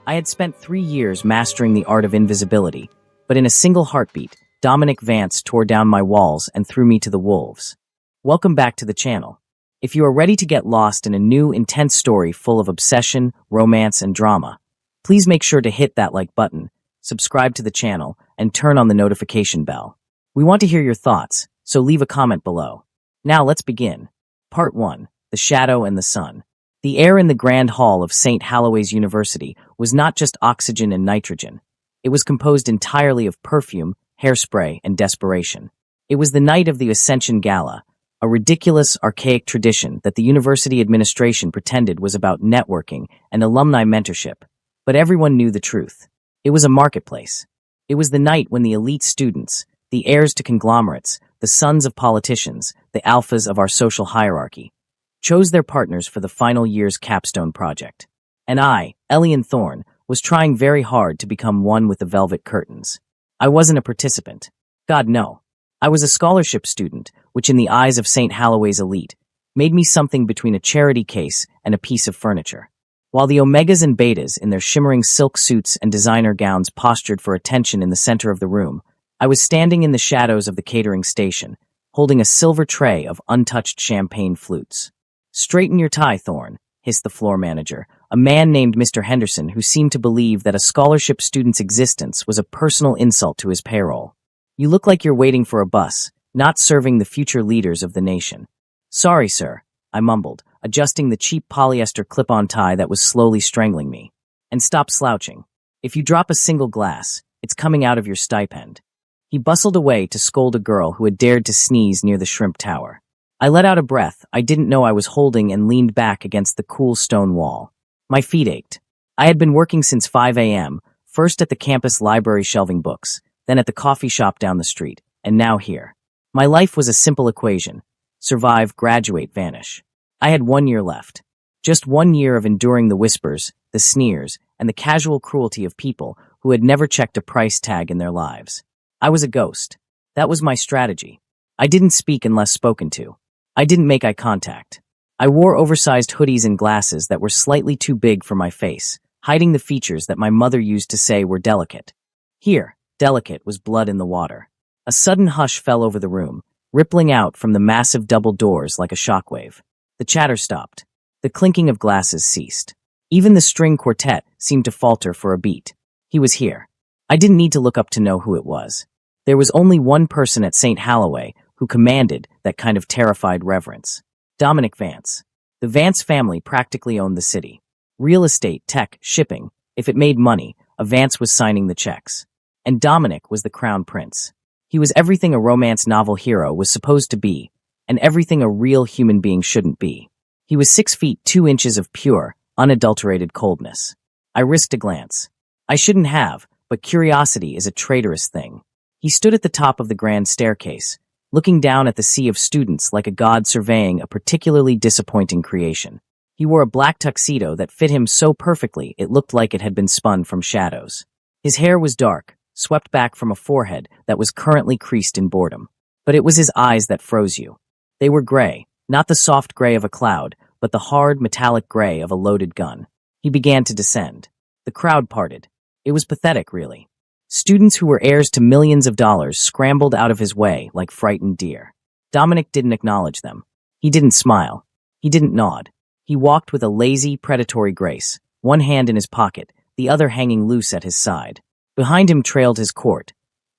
I had spent 3 years mastering the art of invisibility, but in a single heartbeat, Dominic Vance tore down my walls and threw me to the wolves. Welcome back to the channel. If you are ready to get lost in a new, intense story full of obsession, romance, and drama, please make sure to hit that like button, subscribe to the channel, and turn on the notification bell. We want to hear your thoughts, so leave a comment below. Now let's begin. Part 1. The Shadow and the Sun. The air in the Grand Hall of St. Halloway's University was not just oxygen and nitrogen. It was composed entirely of perfume, hairspray, and desperation. It was the night of the Ascension Gala, a ridiculous, archaic tradition that the university administration pretended was about networking and alumni mentorship. But everyone knew the truth. It was a marketplace. It was the night when the elite students, the heirs to conglomerates, the sons of politicians, the alphas of our social hierarchy, chose their partners for the final year's capstone project. And I, Elian Thorne, was trying very hard to become one with the velvet curtains. I wasn't a participant. God, no. I was a scholarship student, which in the eyes of St. Halloway's elite, made me something between a charity case and a piece of furniture. While the Omegas and Betas in their shimmering silk suits and designer gowns postured for attention in the center of the room, I was standing in the shadows of the catering station, holding a silver tray of untouched champagne flutes. "Straighten your tie, Thorne," hissed the floor manager, a man named Mr. Henderson who seemed to believe that a scholarship student's existence was a personal insult to his payroll. "You look like you're waiting for a bus, not serving the future leaders of the nation." "Sorry, sir," I mumbled, adjusting the cheap polyester clip-on tie that was slowly strangling me. "And stop slouching. If you drop a single glass, it's coming out of your stipend." He bustled away to scold a girl who had dared to sneeze near the shrimp tower. I let out a breath I didn't know I was holding and leaned back against the cool stone wall. My feet ached. I had been working since 5 a.m., first at the campus library shelving books, then at the coffee shop down the street, and now here. My life was a simple equation: survive, graduate, vanish. I had 1 year left. Just 1 year of enduring the whispers, the sneers, and the casual cruelty of people who had never checked a price tag in their lives. I was a ghost. That was my strategy. I didn't speak unless spoken to. I didn't make eye contact. I wore oversized hoodies and glasses that were slightly too big for my face, hiding the features that my mother used to say were delicate. Here, delicate was blood in the water. A sudden hush fell over the room, rippling out from the massive double doors like a shockwave. The chatter stopped. The clinking of glasses ceased. Even the string quartet seemed to falter for a beat. He was here. I didn't need to look up to know who it was. There was only one person at St. Halloway who commanded that kind of terrified reverence. Dominic Vance. The Vance family practically owned the city. Real estate, tech, shipping. If it made money, a Vance was signing the checks. And Dominic was the crown prince. He was everything a romance novel hero was supposed to be, and everything a real human being shouldn't be. He was 6 feet 2 inches of pure, unadulterated coldness. I risked a glance. I shouldn't have, but curiosity is a traitorous thing. He stood at the top of the grand staircase, looking down at the sea of students like a god surveying a particularly disappointing creation. He wore a black tuxedo that fit him so perfectly it looked like it had been spun from shadows. His hair was dark, swept back from a forehead that was currently creased in boredom. But it was his eyes that froze you. They were gray, not the soft gray of a cloud, but the hard, metallic gray of a loaded gun. He began to descend. The crowd parted. It was pathetic, really. Students who were heirs to millions of dollars scrambled out of his way like frightened deer. Dominic didn't acknowledge them. He didn't smile. He didn't nod. He walked with a lazy, predatory grace, one hand in his pocket, the other hanging loose at his side. Behind him trailed his court,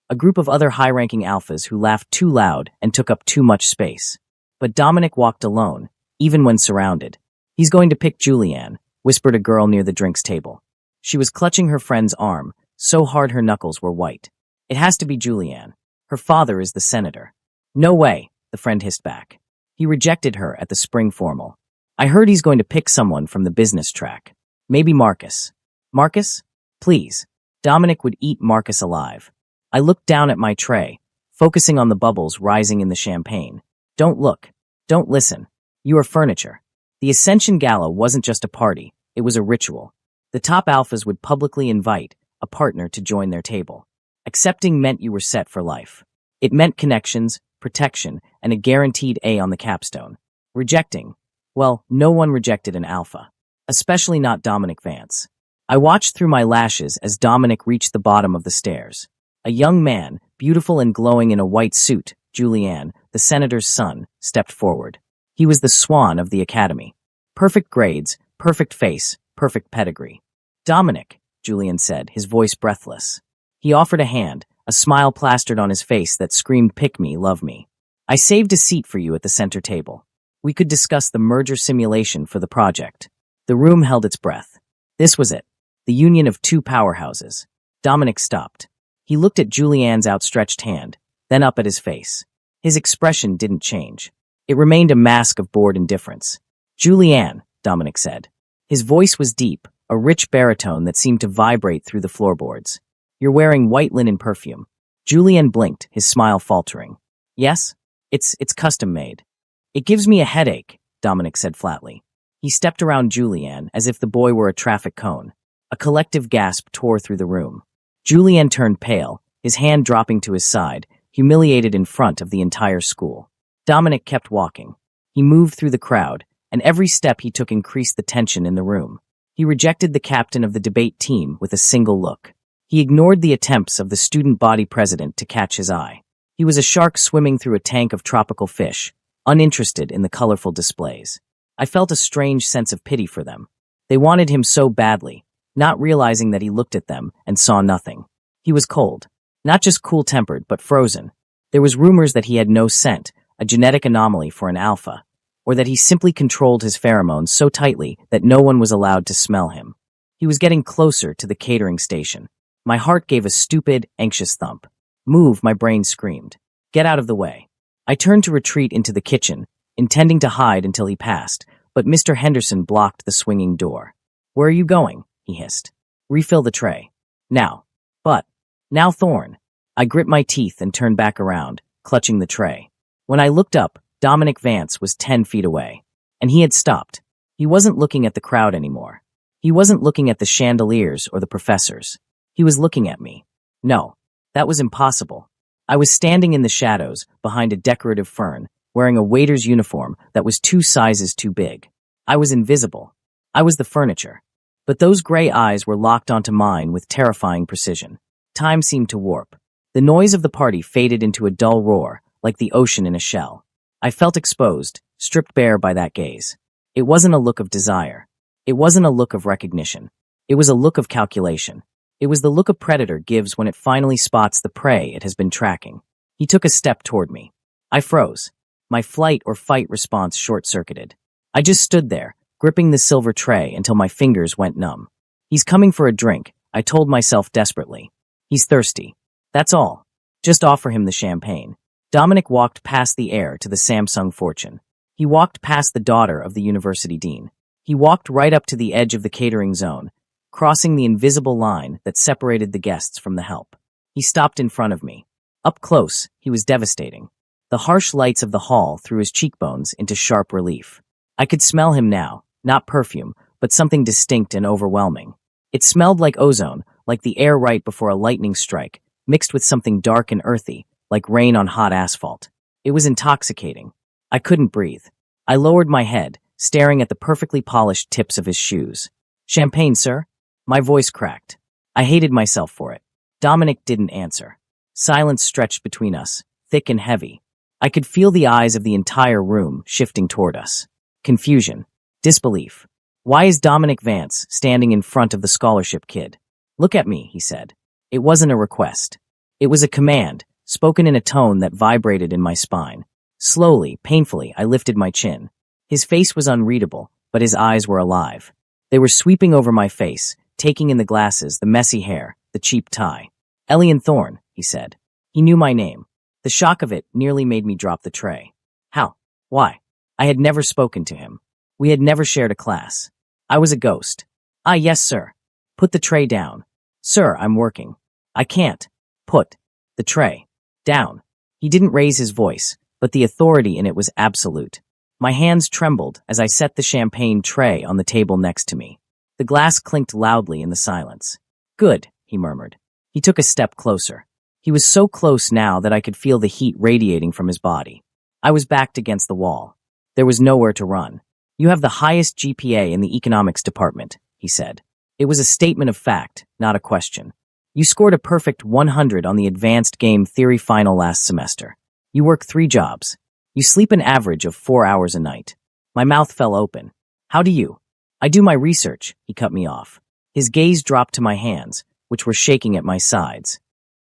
a group of other high-ranking alphas who laughed too loud and took up too much space. But Dominic walked alone, even when surrounded. "He's going to pick Julianne," whispered a girl near the drinks table. She was clutching her friend's arm, so hard her knuckles were white. "It has to be Julianne. Her father is the senator." "No way," the friend hissed back. He rejected her at the spring formal. "I heard he's going to pick someone from the business track. Maybe Marcus." "Marcus? Please." Dominic would eat Marcus alive. I looked down at my tray, focusing on the bubbles rising in the champagne. "Don't look. Don't listen. You are furniture." The Ascension Gala wasn't just a party, it was a ritual. The top alphas would publicly invite a partner to join their table. Accepting meant you were set for life. It meant connections, protection, and a guaranteed A on the capstone. Rejecting, well, no one rejected an alpha. Especially not Dominic Vance. I watched through my lashes as Dominic reached the bottom of the stairs. A young man, beautiful and glowing in a white suit, Julian, the senator's son, stepped forward. He was the swan of the academy. Perfect grades, perfect face, perfect pedigree. Dominic, Julian said, his voice breathless. He offered a hand, a smile plastered on his face that screamed, "Pick me, love me. I saved a seat for you at the center table. We could discuss the merger simulation for the project." The room held its breath. This was it. The union of two powerhouses. Dominic stopped. He looked at Julian's outstretched hand, then up at his face. His expression didn't change. It remained a mask of bored indifference. "Julian," Dominic said. His voice was deep, a rich baritone that seemed to vibrate through the floorboards. "You're wearing white linen perfume." Julian blinked, his smile faltering. "Yes? It's custom made." "It gives me a headache," Dominic said flatly. He stepped around Julian as if the boy were a traffic cone. A collective gasp tore through the room. Julian turned pale, his hand dropping to his side, humiliated in front of the entire school. Dominic kept walking. He moved through the crowd, and every step he took increased the tension in the room. He rejected the captain of the debate team with a single look. He ignored the attempts of the student body president to catch his eye. He was a shark swimming through a tank of tropical fish, uninterested in the colorful displays. I felt a strange sense of pity for them. They wanted him so badly, not realizing that he looked at them and saw nothing. He was cold. Not just cool-tempered, but frozen. There was rumors that he had no scent, a genetic anomaly for an alpha, or that he simply controlled his pheromones so tightly that no one was allowed to smell him. He was getting closer to the catering station. My heart gave a stupid, anxious thump. "Move," my brain screamed. "Get out of the way." I turned to retreat into the kitchen, intending to hide until he passed, but Mr. Henderson blocked the swinging door. "Where are you going?" he hissed. "Refill the tray. Now." "But, now Thorne." I grit my teeth and turned back around, clutching the tray. When I looked up, Dominic Vance was 10 feet away. And he had stopped. He wasn't looking at the crowd anymore. He wasn't looking at the chandeliers or the professors. He was looking at me. No, that was impossible. I was standing in the shadows, behind a decorative fern, wearing a waiter's uniform that was 2 sizes too big. I was invisible. I was the furniture. But those gray eyes were locked onto mine with terrifying precision. Time seemed to warp. The noise of the party faded into a dull roar, like the ocean in a shell. I felt exposed, stripped bare by that gaze. It wasn't a look of desire. It wasn't a look of recognition. It was a look of calculation. It was the look a predator gives when it finally spots the prey it has been tracking. He took a step toward me. I froze. My flight or fight response short-circuited. I just stood there, gripping the silver tray until my fingers went numb. "He's coming for a drink," I told myself desperately. "He's thirsty. That's all. Just offer him the champagne." Dominic walked past the heir to the Samsung fortune. He walked past the daughter of the university dean. He walked right up to the edge of the catering zone, crossing the invisible line that separated the guests from the help. He stopped in front of me. Up close, he was devastating. The harsh lights of the hall threw his cheekbones into sharp relief. I could smell him now, not perfume, but something distinct and overwhelming. It smelled like ozone, like the air right before a lightning strike, mixed with something dark and earthy, like rain on hot asphalt. It was intoxicating. I couldn't breathe. I lowered my head, staring at the perfectly polished tips of his shoes. "Champagne, sir?" My voice cracked. I hated myself for it. Dominic didn't answer. Silence stretched between us, thick and heavy. I could feel the eyes of the entire room shifting toward us. Confusion. Disbelief. Why is Dominic Vance standing in front of the scholarship kid? "Look at me," he said. It wasn't a request. It was a command, spoken in a tone that vibrated in my spine. Slowly, painfully, I lifted my chin. His face was unreadable, but his eyes were alive. They were sweeping over my face, taking in the glasses, the messy hair, the cheap tie. "Elian Thorne," he said. He knew my name. The shock of it nearly made me drop the tray. How? Why? I had never spoken to him. We had never shared a class. I was a ghost. "Ah, yes, sir." "Put the tray down." "Sir, I'm working." "I can't." "Put the tray down." He didn't raise his voice, but the authority in it was absolute. My hands trembled as I set the champagne tray on the table next to me. The glass clinked loudly in the silence. "Good," he murmured. He took a step closer. He was so close now that I could feel the heat radiating from his body. I was backed against the wall. There was nowhere to run. "You have the highest GPA in the economics department," he said. It was a statement of fact, not a question. You scored a perfect 100 on the advanced game theory final last semester. You work 3 jobs. You sleep an average of 4 hours a night. My mouth fell open. How do you? I do my research, he cut me off. His gaze dropped to my hands, which were shaking at my sides.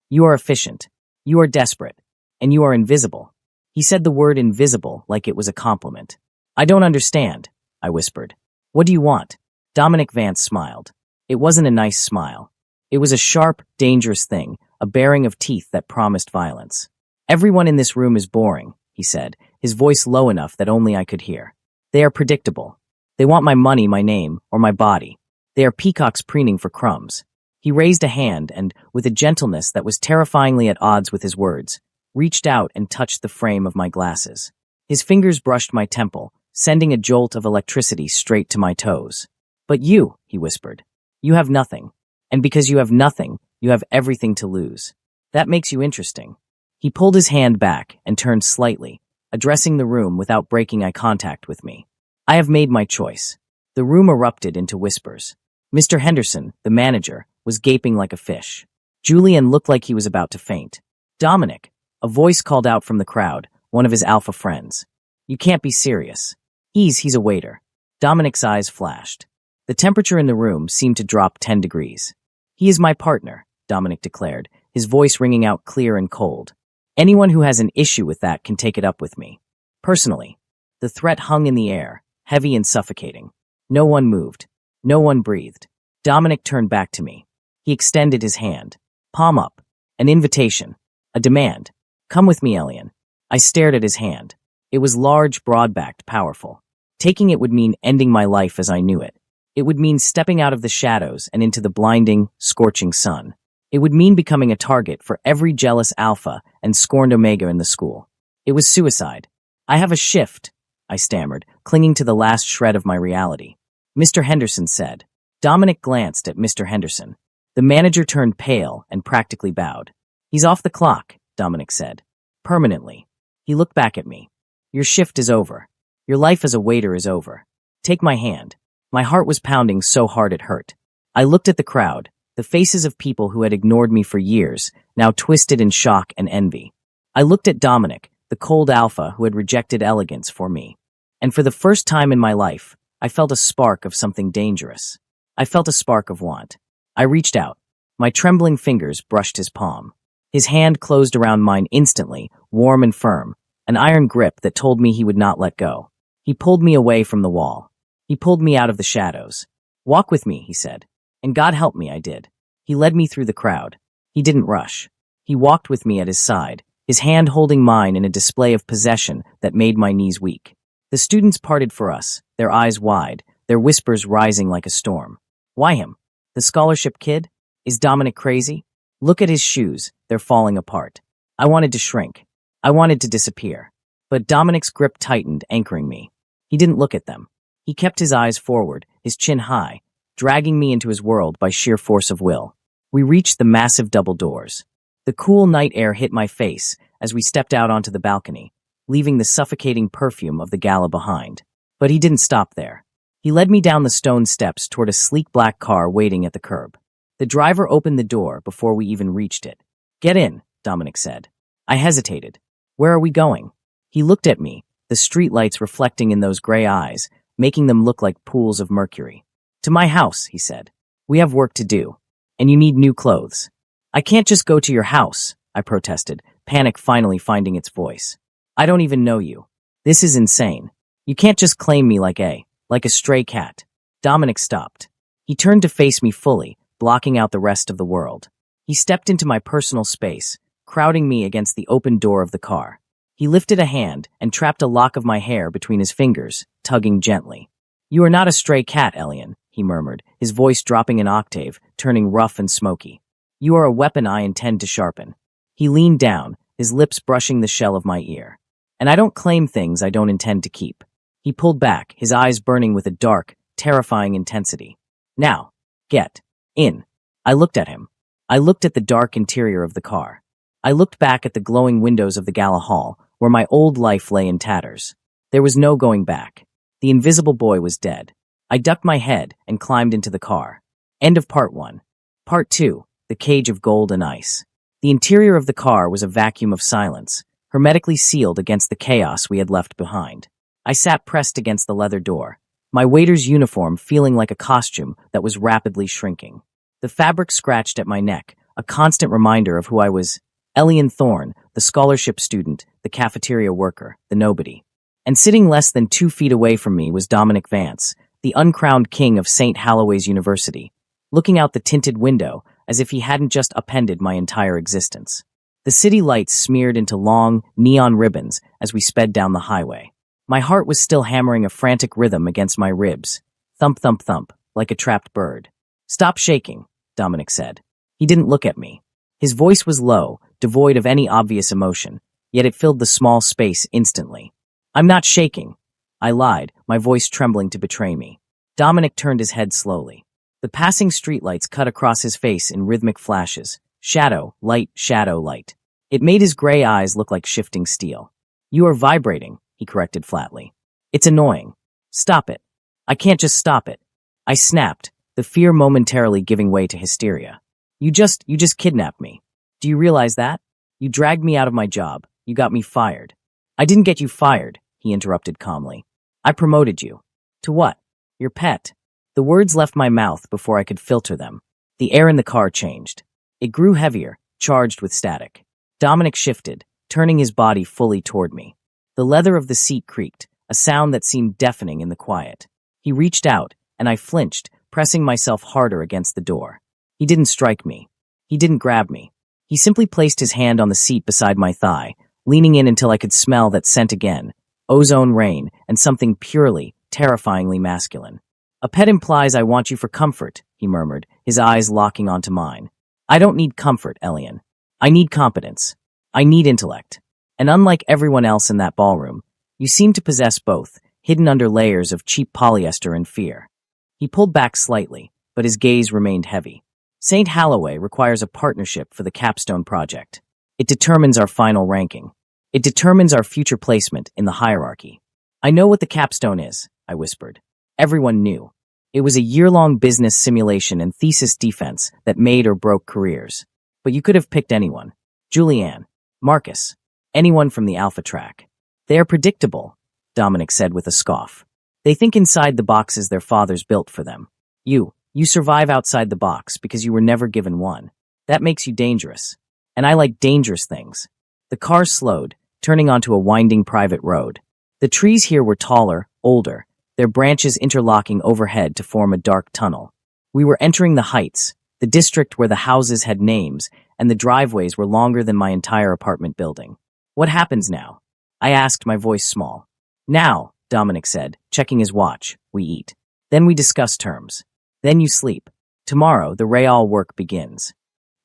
You are efficient. You are desperate. And you are invisible. He said the word invisible like it was a compliment. I don't understand, I whispered. What do you want? Dominic Vance smiled. It wasn't a nice smile. It was a sharp, dangerous thing, a baring of teeth that promised violence. Everyone in this room is boring, he said, his voice low enough that only I could hear. They are predictable. They want my money, my name, or my body. They are peacocks preening for crumbs. He raised a hand and, with a gentleness that was terrifyingly at odds with his words, reached out and touched the frame of my glasses. His fingers brushed my temple, sending a jolt of electricity straight to my toes. But you, he whispered, you have nothing. And because you have nothing, you have everything to lose. That makes you interesting. He pulled his hand back and turned slightly, addressing the room without breaking eye contact with me. I have made my choice. The room erupted into whispers. Mr. Henderson, the manager, was gaping like a fish. Julian looked like he was about to faint. Dominic, a voice called out from the crowd, one of his alpha friends. You can't be serious. He's a waiter. Dominic's eyes flashed. The temperature in the room seemed to drop 10 degrees. He is my partner, Dominic declared, his voice ringing out clear and cold. Anyone who has an issue with that can take it up with me. Personally. The threat hung in the air, heavy and suffocating. No one moved. No one breathed. Dominic turned back to me. He extended his hand. Palm up. An invitation. A demand. Come with me, Elian. I stared at his hand. It was large, broad-backed, powerful. Taking it would mean ending my life as I knew it. It would mean stepping out of the shadows and into the blinding, scorching sun. It would mean becoming a target for every jealous alpha and scorned omega in the school. It was suicide. I have a shift, I stammered, clinging to the last shred of my reality. Mr. Henderson said. Dominic glanced at Mr. Henderson. The manager turned pale and practically bowed. He's off the clock, Dominic said. Permanently. He looked back at me. Your shift is over. Your life as a waiter is over. Take my hand. My heart was pounding so hard it hurt. I looked at the crowd, the faces of people who had ignored me for years, now twisted in shock and envy. I looked at Dominic, the cold alpha who had rejected elegance for me. And for the first time in my life, I felt a spark of something dangerous. I felt a spark of want. I reached out. My trembling fingers brushed his palm. His hand closed around mine instantly, warm and firm, an iron grip that told me he would not let go. He pulled me away from the wall. He pulled me out of the shadows. Walk with me, he said. And God help me, I did. He led me through the crowd. He didn't rush. He walked with me at his side, his hand holding mine in a display of possession that made my knees weak. The students parted for us, their eyes wide, their whispers rising like a storm. Why him? The scholarship kid? Is Dominic crazy? Look at his shoes, they're falling apart. I wanted to shrink. I wanted to disappear. But Dominic's grip tightened, anchoring me. He didn't look at them. He kept his eyes forward, his chin high, dragging me into his world by sheer force of will. We reached the massive double doors. The cool night air hit my face as we stepped out onto the balcony, leaving the suffocating perfume of the gala behind. But he didn't stop there. He led me down the stone steps toward a sleek black car waiting at the curb. The driver opened the door before we even reached it. Get in, Dominic said. I hesitated. Where are we going? He looked at me, the streetlights reflecting in those gray eyes, making them look like pools of mercury. To my house, he said. We have work to do. And you need new clothes. I can't just go to your house, I protested, panic finally finding its voice. I don't even know you. This is insane. You can't just claim me like a stray cat. Dominic stopped. He turned to face me fully, blocking out the rest of the world. He stepped into my personal space, crowding me against the open door of the car. He lifted a hand and trapped a lock of my hair between his fingers, tugging gently. You are not a stray cat, Elian, he murmured, his voice dropping an octave, turning rough and smoky. You are a weapon I intend to sharpen. He leaned down, his lips brushing the shell of my ear. And I don't claim things I don't intend to keep. He pulled back, his eyes burning with a dark, terrifying intensity. Now, get in. I looked at him. I looked at the dark interior of the car. I looked back at the glowing windows of the gala hall, where my old life lay in tatters. There was no going back. The invisible boy was dead. I ducked my head and climbed into the car. End of part 1. Part 2. The Cage of Gold and Ice. The interior of the car was a vacuum of silence, hermetically sealed against the chaos we had left behind. I sat pressed against the leather door, my waiter's uniform feeling like a costume that was rapidly shrinking. The fabric scratched at my neck, a constant reminder of who I was. Elian Thorne, the scholarship student, the cafeteria worker, the nobody. And sitting less than 2 feet away from me was Dominic Vance, the uncrowned king of St. Halloway's University, looking out the tinted window as if he hadn't just upended my entire existence. The city lights smeared into long, neon ribbons as we sped down the highway. My heart was still hammering a frantic rhythm against my ribs. Thump, thump, thump, like a trapped bird. "Stop shaking," Dominic said. He didn't look at me. His voice was low, devoid of any obvious emotion, yet it filled the small space instantly. "I'm not shaking," I lied, my voice trembling to betray me. Dominic turned his head slowly. The passing streetlights cut across his face in rhythmic flashes. Shadow, light, shadow, light. It made his gray eyes look like shifting steel. "You are vibrating," he corrected flatly. "It's annoying. Stop it." "I can't just stop it." I snapped, the fear momentarily giving way to hysteria. You just kidnapped me. Do you realize that? You dragged me out of my job. You got me fired." "I didn't get you fired," he interrupted calmly. "I promoted you." "To what?" "Your pet." The words left my mouth before I could filter them. The air in the car changed. It grew heavier, charged with static. Dominic shifted, turning his body fully toward me. The leather of the seat creaked, a sound that seemed deafening in the quiet. He reached out, and I flinched, pressing myself harder against the door. He didn't strike me. He didn't grab me. He simply placed his hand on the seat beside my thigh, leaning in until I could smell that scent again, ozone rain, and something purely, terrifyingly masculine. "A pet implies I want you for comfort," he murmured, his eyes locking onto mine. "I don't need comfort, Elian. I need competence. I need intellect. And unlike everyone else in that ballroom, you seem to possess both, hidden under layers of cheap polyester and fear." He pulled back slightly, but his gaze remained heavy. "St. Halloway requires a partnership for the capstone project. It determines our final ranking. It determines our future placement in the hierarchy." "I know what the capstone is," I whispered. Everyone knew. It was a year-long business simulation and thesis defense that made or broke careers. But you could have picked anyone. Julianne, Marcus, anyone from the Alpha track. "They are predictable," Dominic said with a scoff. "They think inside the boxes their fathers built for them. You survive outside the box because you were never given one. That makes you dangerous. And I like dangerous things." The car slowed, turning onto a winding private road. The trees here were taller, older, their branches interlocking overhead to form a dark tunnel. We were entering the Heights, the district where the houses had names and the driveways were longer than my entire apartment building. "What happens now?" I asked, my voice small. "Now," Dominic said, checking his watch, "we eat. Then we discuss terms. Then you sleep. Tomorrow, the real work begins."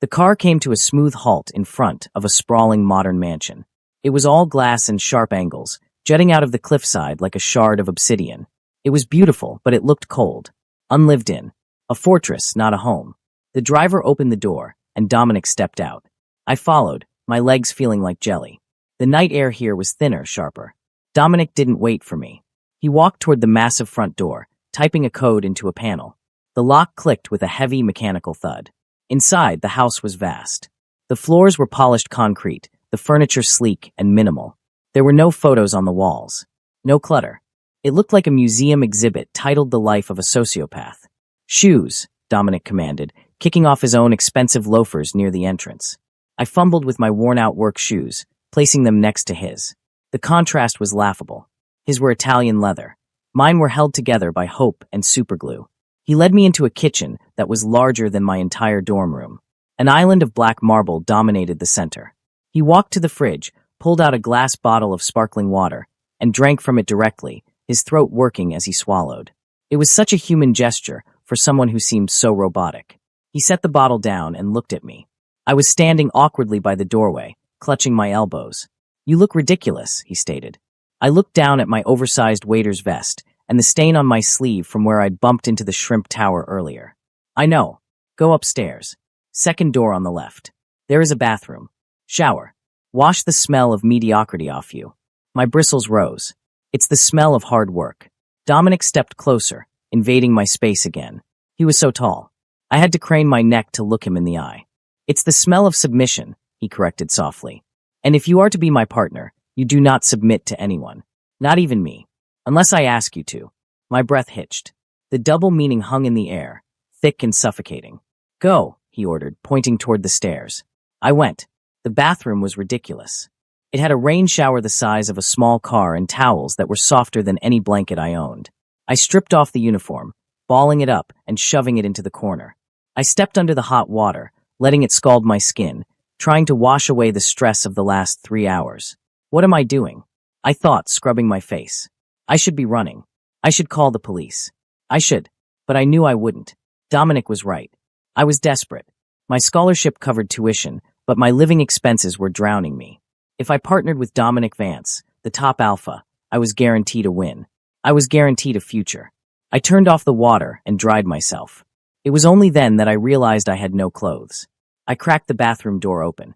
The car came to a smooth halt in front of a sprawling modern mansion. It was all glass and sharp angles, jutting out of the cliffside like a shard of obsidian. It was beautiful, but it looked cold. Unlived in. A fortress, not a home. The driver opened the door, and Dominic stepped out. I followed, my legs feeling like jelly. The night air here was thinner, sharper. Dominic didn't wait for me. He walked toward the massive front door, typing a code into a panel. The lock clicked with a heavy mechanical thud. Inside, the house was vast. The floors were polished concrete, the furniture sleek and minimal. There were no photos on the walls. No clutter. It looked like a museum exhibit titled The Life of a Sociopath. "Shoes," Dominic commanded, kicking off his own expensive loafers near the entrance. I fumbled with my worn-out work shoes, placing them next to his. The contrast was laughable. His were Italian leather. Mine were held together by hope and superglue. He led me into a kitchen that was larger than my entire dorm room. An island of black marble dominated the center. He walked to the fridge, pulled out a glass bottle of sparkling water, and drank from it directly, his throat working as he swallowed. It was such a human gesture for someone who seemed so robotic. He set the bottle down and looked at me. I was standing awkwardly by the doorway, clutching my elbows. "You look ridiculous," he stated. I looked down at my oversized waiter's vest and the stain on my sleeve from where I'd bumped into the shrimp tower earlier. "I know. Go upstairs. Second door on the left. There is a bathroom. Shower. Wash the smell of mediocrity off you." My bristles rose. It's the smell of hard work. Dominic stepped closer, invading my space again. He was so tall. I had to crane my neck to look him in the eye. It's the smell of submission, he corrected softly. And if you are to be my partner, you do not submit to anyone. Not even me. Unless I ask you to. My breath hitched. The double meaning hung in the air, thick and suffocating. Go, he ordered, pointing toward the stairs. I went. The bathroom was ridiculous. It had a rain shower the size of a small car and towels that were softer than any blanket I owned. I stripped off the uniform, balling it up and shoving it into the corner. I stepped under the hot water, letting it scald my skin, trying to wash away the stress of the last 3 hours. What am I doing? I thought, scrubbing my face. I should be running. I should call the police. I should. But I knew I wouldn't. Dominic was right. I was desperate. My scholarship covered tuition, but my living expenses were drowning me. If I partnered with Dominic Vance, the top alpha, I was guaranteed a win. I was guaranteed a future. I turned off the water and dried myself. It was only then that I realized I had no clothes. I cracked the bathroom door open.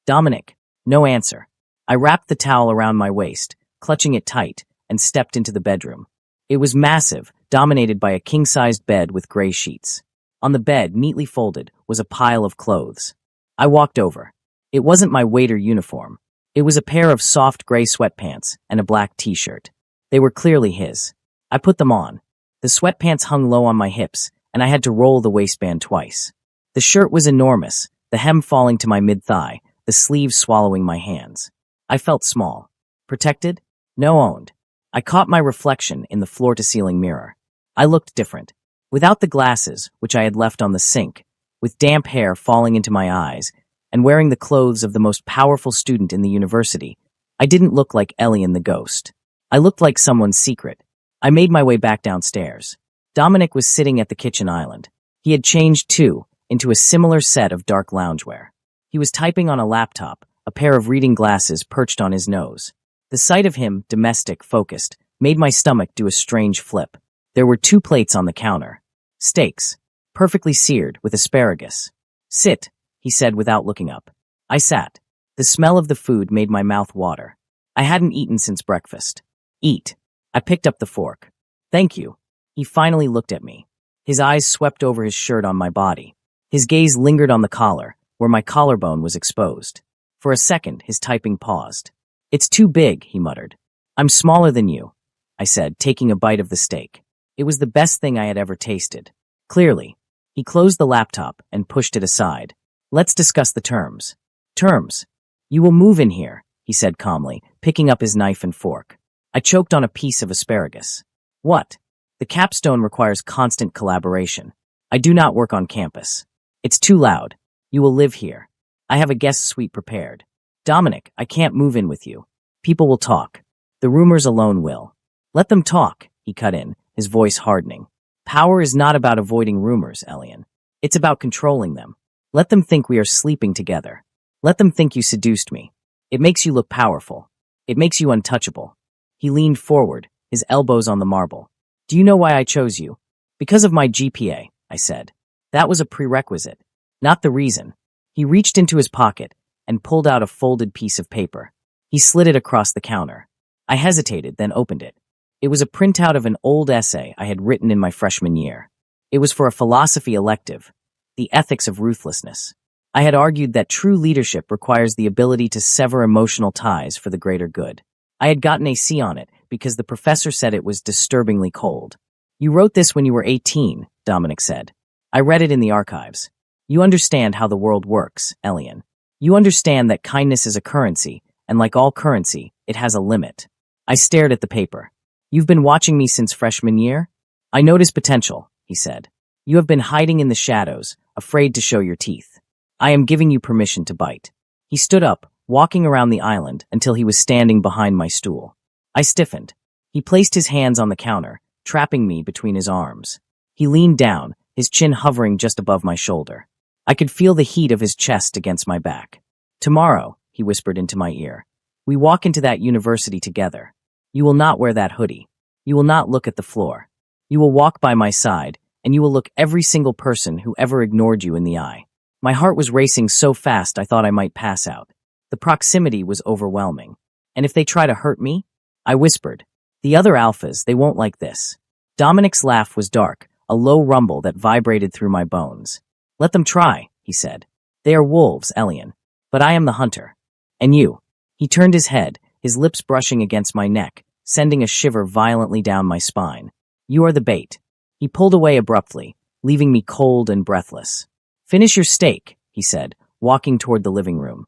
Dominic. No answer. I wrapped the towel around my waist, clutching it tight, and stepped into the bedroom. It was massive, dominated by a king-sized bed with gray sheets. On the bed, neatly folded, was a pile of clothes. I walked over. It wasn't my waiter uniform. It was a pair of soft gray sweatpants and a black t-shirt. They were clearly his. I put them on. The sweatpants hung low on my hips, and I had to roll the waistband twice. The shirt was enormous, the hem falling to my mid-thigh, the sleeves swallowing my hands. I felt small. Protected? No owned. I caught my reflection in the floor-to-ceiling mirror. I looked different. Without the glasses, which I had left on the sink, with damp hair falling into my eyes, and wearing the clothes of the most powerful student in the university, I didn't look like Elian the ghost. I looked like someone's secret. I made my way back downstairs. Dominic was sitting at the kitchen island. He had changed, too, into a similar set of dark loungewear. He was typing on a laptop, a pair of reading glasses perched on his nose. The sight of him, domestic, focused, made my stomach do a strange flip. There were 2 plates on the counter. Steaks, perfectly seared, with asparagus. Sit, he said without looking up. I sat. The smell of the food made my mouth water. I hadn't eaten since breakfast. Eat. I picked up the fork. Thank you. He finally looked at me. His eyes swept over his shirt on my body. His gaze lingered on the collar, where my collarbone was exposed. For a second, his typing paused. It's too big, he muttered. I'm smaller than you, I said, taking a bite of the steak. It was the best thing I had ever tasted. Clearly. He closed the laptop and pushed it aside. Let's discuss the terms. Terms. You will move in here, he said calmly, picking up his knife and fork. I choked on a piece of asparagus. What? The capstone requires constant collaboration. I do not work on campus. It's too loud. You will live here. I have a guest suite prepared. Dominic, I can't move in with you. People will talk. The rumors alone will. Let them talk, he cut in, his voice hardening. Power is not about avoiding rumors, Elian. It's about controlling them. Let them think we are sleeping together. Let them think you seduced me. It makes you look powerful. It makes you untouchable. He leaned forward, his elbows on the marble. Do you know why I chose you? Because of my GPA, I said. That was a prerequisite, not the reason. He reached into his pocket and pulled out a folded piece of paper. He slid it across the counter. I hesitated, then opened it. It was a printout of an old essay I had written in my freshman year. It was for a philosophy elective, The Ethics of Ruthlessness. I had argued that true leadership requires the ability to sever emotional ties for the greater good. I had gotten a C on it because the professor said it was disturbingly cold. You wrote this when you were 18, Dominic said. I read it in the archives. You understand how the world works, Elian. You understand that kindness is a currency, and like all currency, it has a limit. I stared at the paper. You've been watching me since freshman year? I notice potential, he said. You have been hiding in the shadows, afraid to show your teeth. I am giving you permission to bite. He stood up, walking around the island until he was standing behind my stool. I stiffened. He placed his hands on the counter, trapping me between his arms. He leaned down, his chin hovering just above my shoulder. I could feel the heat of his chest against my back. Tomorrow, he whispered into my ear, we walk into that university together. You will not wear that hoodie. You will not look at the floor. You will walk by my side, and you will look every single person who ever ignored you in the eye. My heart was racing so fast I thought I might pass out. The proximity was overwhelming. And if they try to hurt me? I whispered. The other alphas, they won't like this. Dominic's laugh was dark, a low rumble that vibrated through my bones. "Let them try," he said. "They are wolves, Elian. But I am the hunter. And you?" He turned his head, his lips brushing against my neck, sending a shiver violently down my spine. "You are the bait." He pulled away abruptly, leaving me cold and breathless. "Finish your steak," he said, walking toward the living room.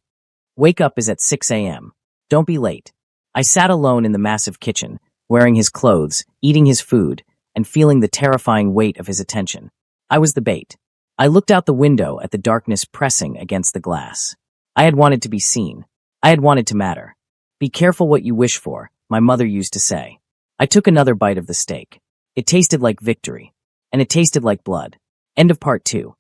"Wake up is at 6 a.m. Don't be late." I sat alone in the massive kitchen, wearing his clothes, eating his food, and feeling the terrifying weight of his attention. I was the bait. I looked out the window at the darkness pressing against the glass. I had wanted to be seen. I had wanted to matter. "Be careful what you wish for," my mother used to say. I took another bite of the steak. It tasted like victory. And it tasted like blood. End of part 2.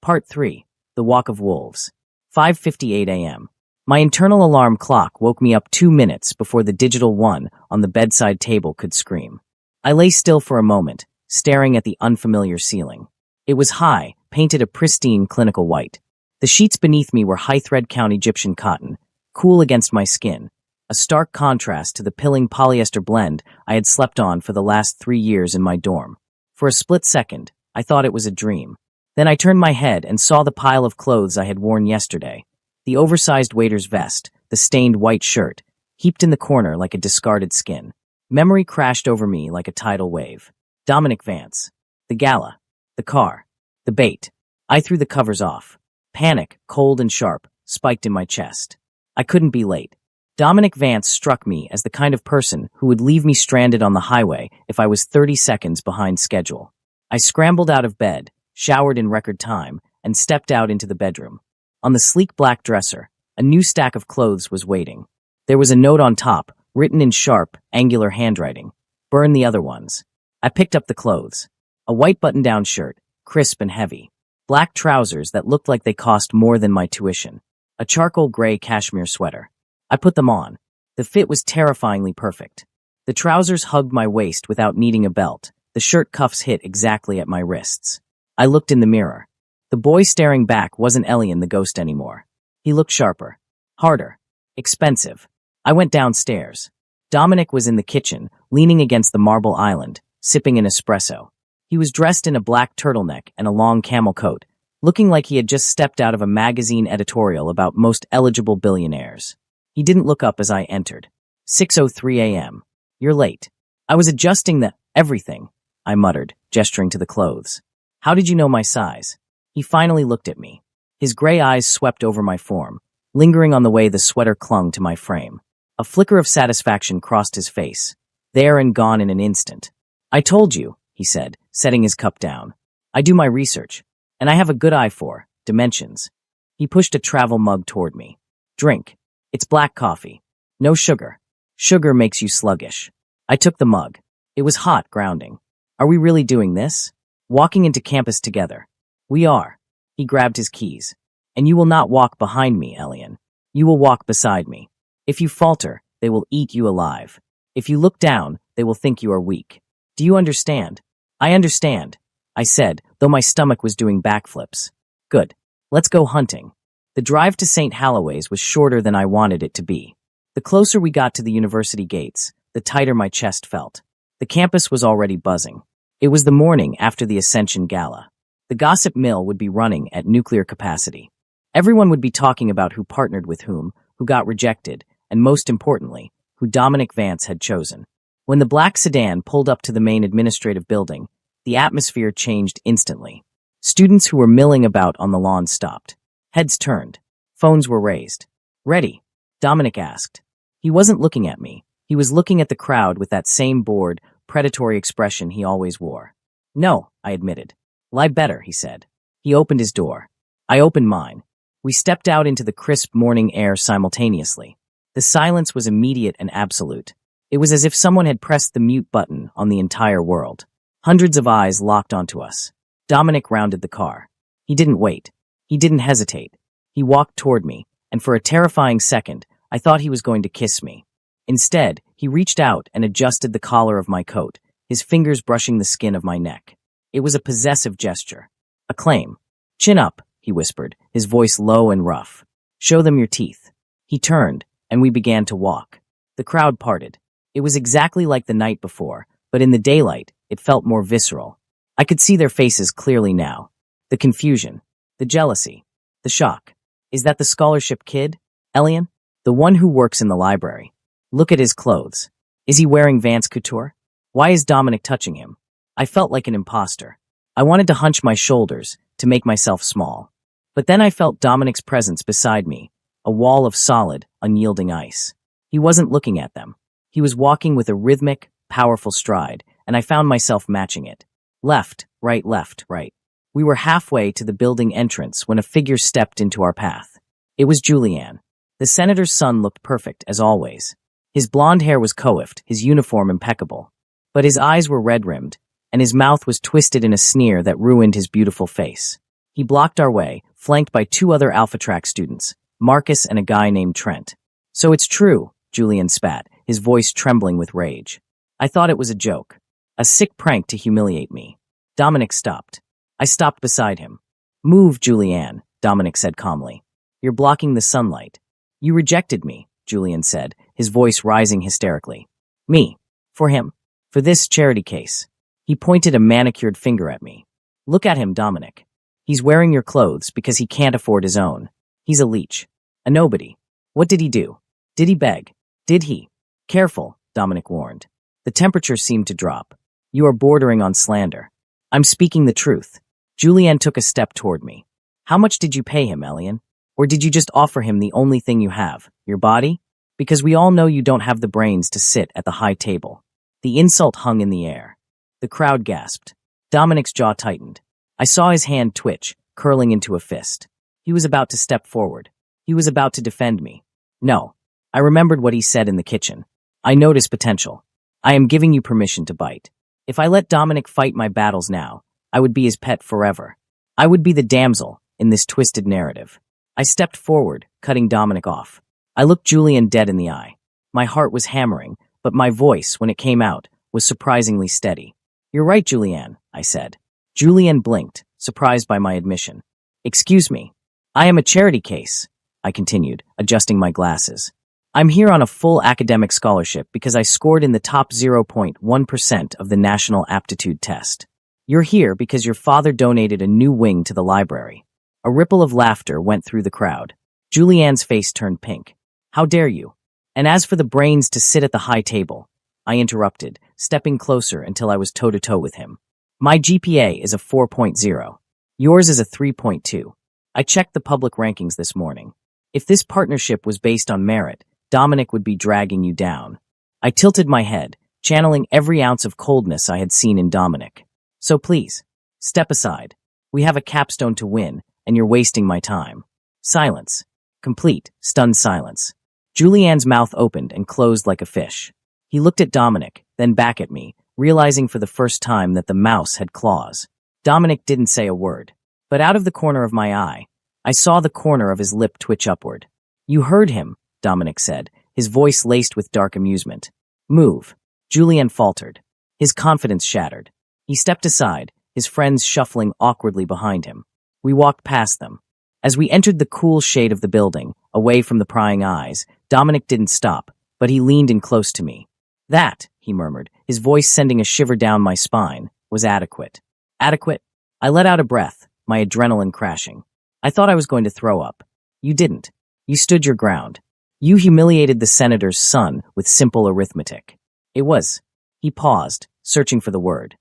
Part 3. The Walk of Wolves. 5:58 a.m. My internal alarm clock woke me up 2 minutes before the digital one on the bedside table could scream. I lay still for a moment, staring at the unfamiliar ceiling. It was high, painted a pristine clinical white. The sheets beneath me were high-thread count Egyptian cotton, cool against my skin, a stark contrast to the pilling polyester blend I had slept on for the last 3 years in my dorm. For a split second, I thought it was a dream. Then I turned my head and saw the pile of clothes I had worn yesterday. The oversized waiter's vest, the stained white shirt, heaped in the corner like a discarded skin. Memory crashed over me like a tidal wave. Dominic Vance. The gala. The car. The bait. I threw the covers off. Panic, cold and sharp, spiked in my chest. I couldn't be late. Dominic Vance struck me as the kind of person who would leave me stranded on the highway if I was 30 seconds behind schedule. I scrambled out of bed, showered in record time, and stepped out into the bedroom. On the sleek black dresser, a new stack of clothes was waiting. There was a note on top, written in sharp, angular handwriting. "Burn the other ones." I picked up the clothes. A white button-down shirt, crisp and heavy. Black trousers that looked like they cost more than my tuition. A charcoal gray cashmere sweater. I put them on. The fit was terrifyingly perfect. The trousers hugged my waist without needing a belt. The shirt cuffs hit exactly at my wrists. I looked in the mirror. The boy staring back wasn't Elian the ghost anymore. He looked sharper. Harder. Expensive. I went downstairs. Dominic was in the kitchen, leaning against the marble island, sipping an espresso. He was dressed in a black turtleneck and a long camel coat, looking like he had just stepped out of a magazine editorial about most eligible billionaires. He didn't look up as I entered. 6:03 a.m. "You're late." I was adjusting everything, I muttered, gesturing to the clothes. "How did you know my size?" He finally looked at me. His gray eyes swept over my form, lingering on the way the sweater clung to my frame. A flicker of satisfaction crossed his face, there and gone in an instant. "I told you," he said, setting his cup down. "I do my research, and I have a good eye for dimensions." He pushed a travel mug toward me. "Drink. It's black coffee. No sugar. Sugar makes you sluggish." I took the mug. It was hot, grounding. "Are we really doing this? Walking into campus together?" "We are." He grabbed his keys. "And you will not walk behind me, Elian. You will walk beside me. If you falter, they will eat you alive. If you look down, they will think you are weak. Do you understand?" "I understand," I said, though my stomach was doing backflips. "Good. Let's go hunting." The drive to St. Halloway's was shorter than I wanted it to be. The closer we got to the university gates, the tighter my chest felt. The campus was already buzzing. It was the morning after the Ascension Gala. The gossip mill would be running at nuclear capacity. Everyone would be talking about who partnered with whom, who got rejected, and most importantly, who Dominic Vance had chosen. When the black sedan pulled up to the main administrative building, the atmosphere changed instantly. Students who were milling about on the lawn stopped. Heads turned. Phones were raised. "Ready?" Dominic asked. He wasn't looking at me. He was looking at the crowd with that same bored, predatory expression he always wore. "No," I admitted. "Lie better," he said. He opened his door. I opened mine. We stepped out into the crisp morning air simultaneously. The silence was immediate and absolute. It was as if someone had pressed the mute button on the entire world. Hundreds of eyes locked onto us. Dominic rounded the car. He didn't wait. He didn't hesitate. He walked toward me, and for a terrifying second, I thought he was going to kiss me. Instead, he reached out and adjusted the collar of my coat, his fingers brushing the skin of my neck. It was a possessive gesture. A claim. "Chin up," he whispered, his voice low and rough. "Show them your teeth." He turned, and we began to walk. The crowd parted. It was exactly like the night before, but in the daylight, it felt more visceral. I could see their faces clearly now. The confusion, the jealousy, the shock. Is that the scholarship kid, Elian? The one who works in the library. Look at his clothes. Is he wearing Vance Couture? Why is Dominic touching him? I felt like an imposter. I wanted to hunch my shoulders, to make myself small. But then I felt Dominic's presence beside me, a wall of solid, unyielding ice. He wasn't looking at them. He was walking with a rhythmic, powerful stride, and I found myself matching it. Left, right, left, right. We were halfway to the building entrance when a figure stepped into our path. It was Julianne. The senator's son looked perfect, as always. His blonde hair was coiffed, his uniform impeccable. But his eyes were red-rimmed, and his mouth was twisted in a sneer that ruined his beautiful face. He blocked our way, flanked by two other Alpha Track students, Marcus and a guy named Trent. So it's true, Julian spat, his voice trembling with rage. I thought it was a joke. A sick prank to humiliate me. Dominic stopped. I stopped beside him. Move, Julianne, Dominic said calmly. You're blocking the sunlight. You rejected me, Julian said, his voice rising hysterically. Me. For him. For this charity case. He pointed a manicured finger at me. Look at him, Dominic. He's wearing your clothes because he can't afford his own. He's a leech. A nobody. What did he do? Did he beg? Did he? Careful, Dominic warned. The temperature seemed to drop. You are bordering on slander. I'm speaking the truth. Julianne took a step toward me. How much did you pay him, Elian? Or did you just offer him the only thing you have, your body? Because we all know you don't have the brains to sit at the high table. The insult hung in the air. The crowd gasped. Dominic's jaw tightened. I saw his hand twitch, curling into a fist. He was about to step forward. He was about to defend me. No. I remembered what he said in the kitchen. I notice potential. I am giving you permission to bite. If I let Dominic fight my battles now, I would be his pet forever. I would be the damsel in this twisted narrative. I stepped forward, cutting Dominic off. I looked Julian dead in the eye. My heart was hammering, but my voice, when it came out, was surprisingly steady. You're right, Julianne, I said. Julianne blinked, surprised by my admission. Excuse me. I am a charity case, I continued, adjusting my glasses. I'm here on a full academic scholarship because I scored in the top 0.1% of the National Aptitude Test. You're here because your father donated a new wing to the library. A ripple of laughter went through the crowd. Julianne's face turned pink. How dare you? And as for the brains to sit at the high table, I interrupted, stepping closer until I was toe-to-toe with him. My GPA is a 4.0. Yours is a 3.2. I checked the public rankings this morning. If this partnership was based on merit, Dominic would be dragging you down. I tilted my head, channeling every ounce of coldness I had seen in Dominic. So please, step aside. We have a capstone to win, and you're wasting my time. Silence. Complete, stunned silence. Julianne's mouth opened and closed like a fish. He looked at Dominic, then back at me, realizing for the first time that the mouse had claws. Dominic didn't say a word, but out of the corner of my eye, I saw the corner of his lip twitch upward. You heard him, Dominic said, his voice laced with dark amusement. Move. Julianne faltered. His confidence shattered. He stepped aside, his friends shuffling awkwardly behind him. We walked past them. As we entered the cool shade of the building, away from the prying eyes, Dominic didn't stop, but he leaned in close to me. That, he murmured, his voice sending a shiver down my spine, was adequate. Adequate? I let out a breath, my adrenaline crashing. I thought I was going to throw up. You didn't. You stood your ground. You humiliated the senator's son with simple arithmetic. It was. He paused, searching for the word.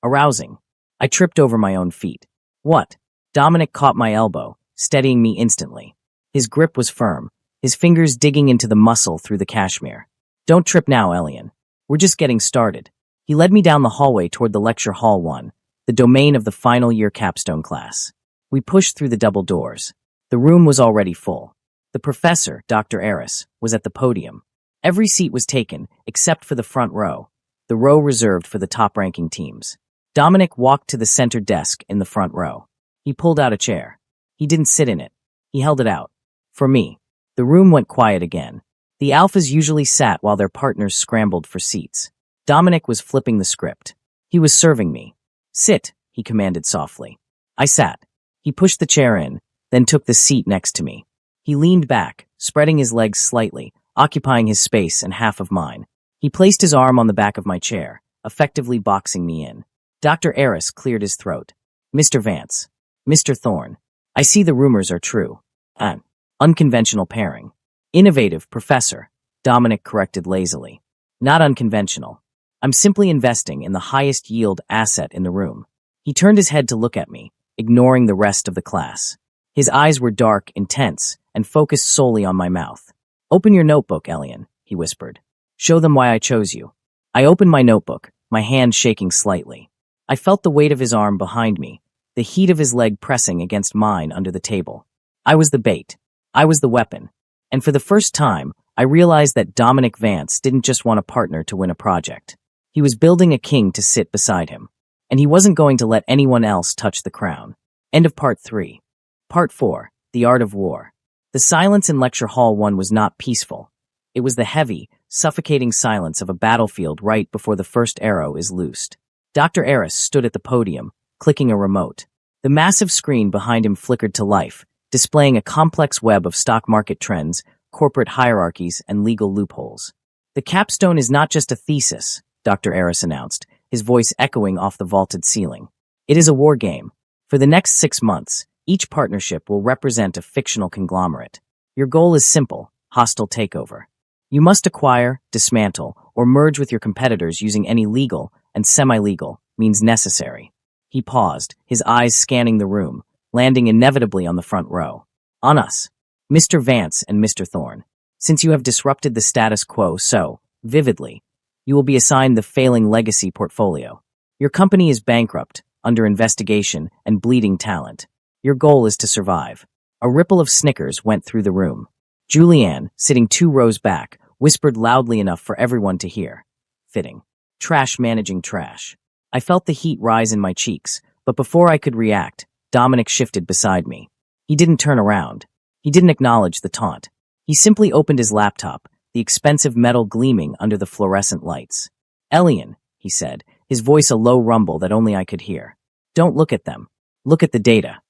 Arousing. I tripped over my own feet. What? Dominic caught my elbow, steadying me instantly. His grip was firm, his fingers digging into the muscle through the cashmere. Don't trip now, Elian. We're just getting started. He led me down the hallway toward the lecture hall 1, the domain of the final year capstone class. We pushed through the double doors. The room was already full. The professor, Dr. Eris, was at the podium. Every seat was taken, except for the front row, the row reserved for the top-ranking teams. Dominic walked to the center desk in the front row. He pulled out a chair. He didn't sit in it. He held it out. For me. The room went quiet again. The alphas usually sat while their partners scrambled for seats. Dominic was flipping the script. He was serving me. Sit, he commanded softly. I sat. He pushed the chair in, then took the seat next to me. He leaned back, spreading his legs slightly, occupying his space and half of mine. He placed his arm on the back of my chair, effectively boxing me in. Dr. Eris cleared his throat. Mr. Vance. Mr. Thorne. I see the rumors are true. An unconventional pairing. Innovative, Professor. Dominic corrected lazily. Not unconventional. I'm simply investing in the highest yield asset in the room. He turned his head to look at me, ignoring the rest of the class. His eyes were dark, intense, and focused solely on my mouth. Open your notebook, Elian, he whispered. Show them why I chose you. I opened my notebook, my hand shaking slightly. I felt the weight of his arm behind me, the heat of his leg pressing against mine under the table. I was the bait. I was the weapon. And for the first time, I realized that Dominic Vance didn't just want a partner to win a project. He was building a king to sit beside him. And he wasn't going to let anyone else touch the crown. End of Part 3. Part 4. The Art of War. The silence in Lecture Hall 1 was not peaceful. It was the heavy, suffocating silence of a battlefield right before the first arrow is loosed. Dr. Eris stood at the podium, clicking a remote. The massive screen behind him flickered to life, displaying a complex web of stock market trends, corporate hierarchies, and legal loopholes. The capstone is not just a thesis, Dr. Eris announced, his voice echoing off the vaulted ceiling. It is a war game. For the next 6 months, each partnership will represent a fictional conglomerate. Your goal is simple: hostile takeover. You must acquire, dismantle, or merge with your competitors using any legal and semi-legal means necessary. He paused, his eyes scanning the room, landing inevitably on the front row. On us, Mr. Vance and Mr. Thorne. Since you have disrupted the status quo so vividly, you will be assigned the failing legacy portfolio. Your company is bankrupt, under investigation, and bleeding talent. Your goal is to survive. A ripple of snickers went through the room. Julianne, sitting 2 rows back, whispered loudly enough for everyone to hear. Fitting. Trash managing trash. I felt the heat rise in my cheeks, but before I could react, Dominic shifted beside me. He didn't turn around. He didn't acknowledge the taunt. He simply opened his laptop, the expensive metal gleaming under the fluorescent lights. Elian, he said, his voice a low rumble that only I could hear. Don't look at them. Look at the data.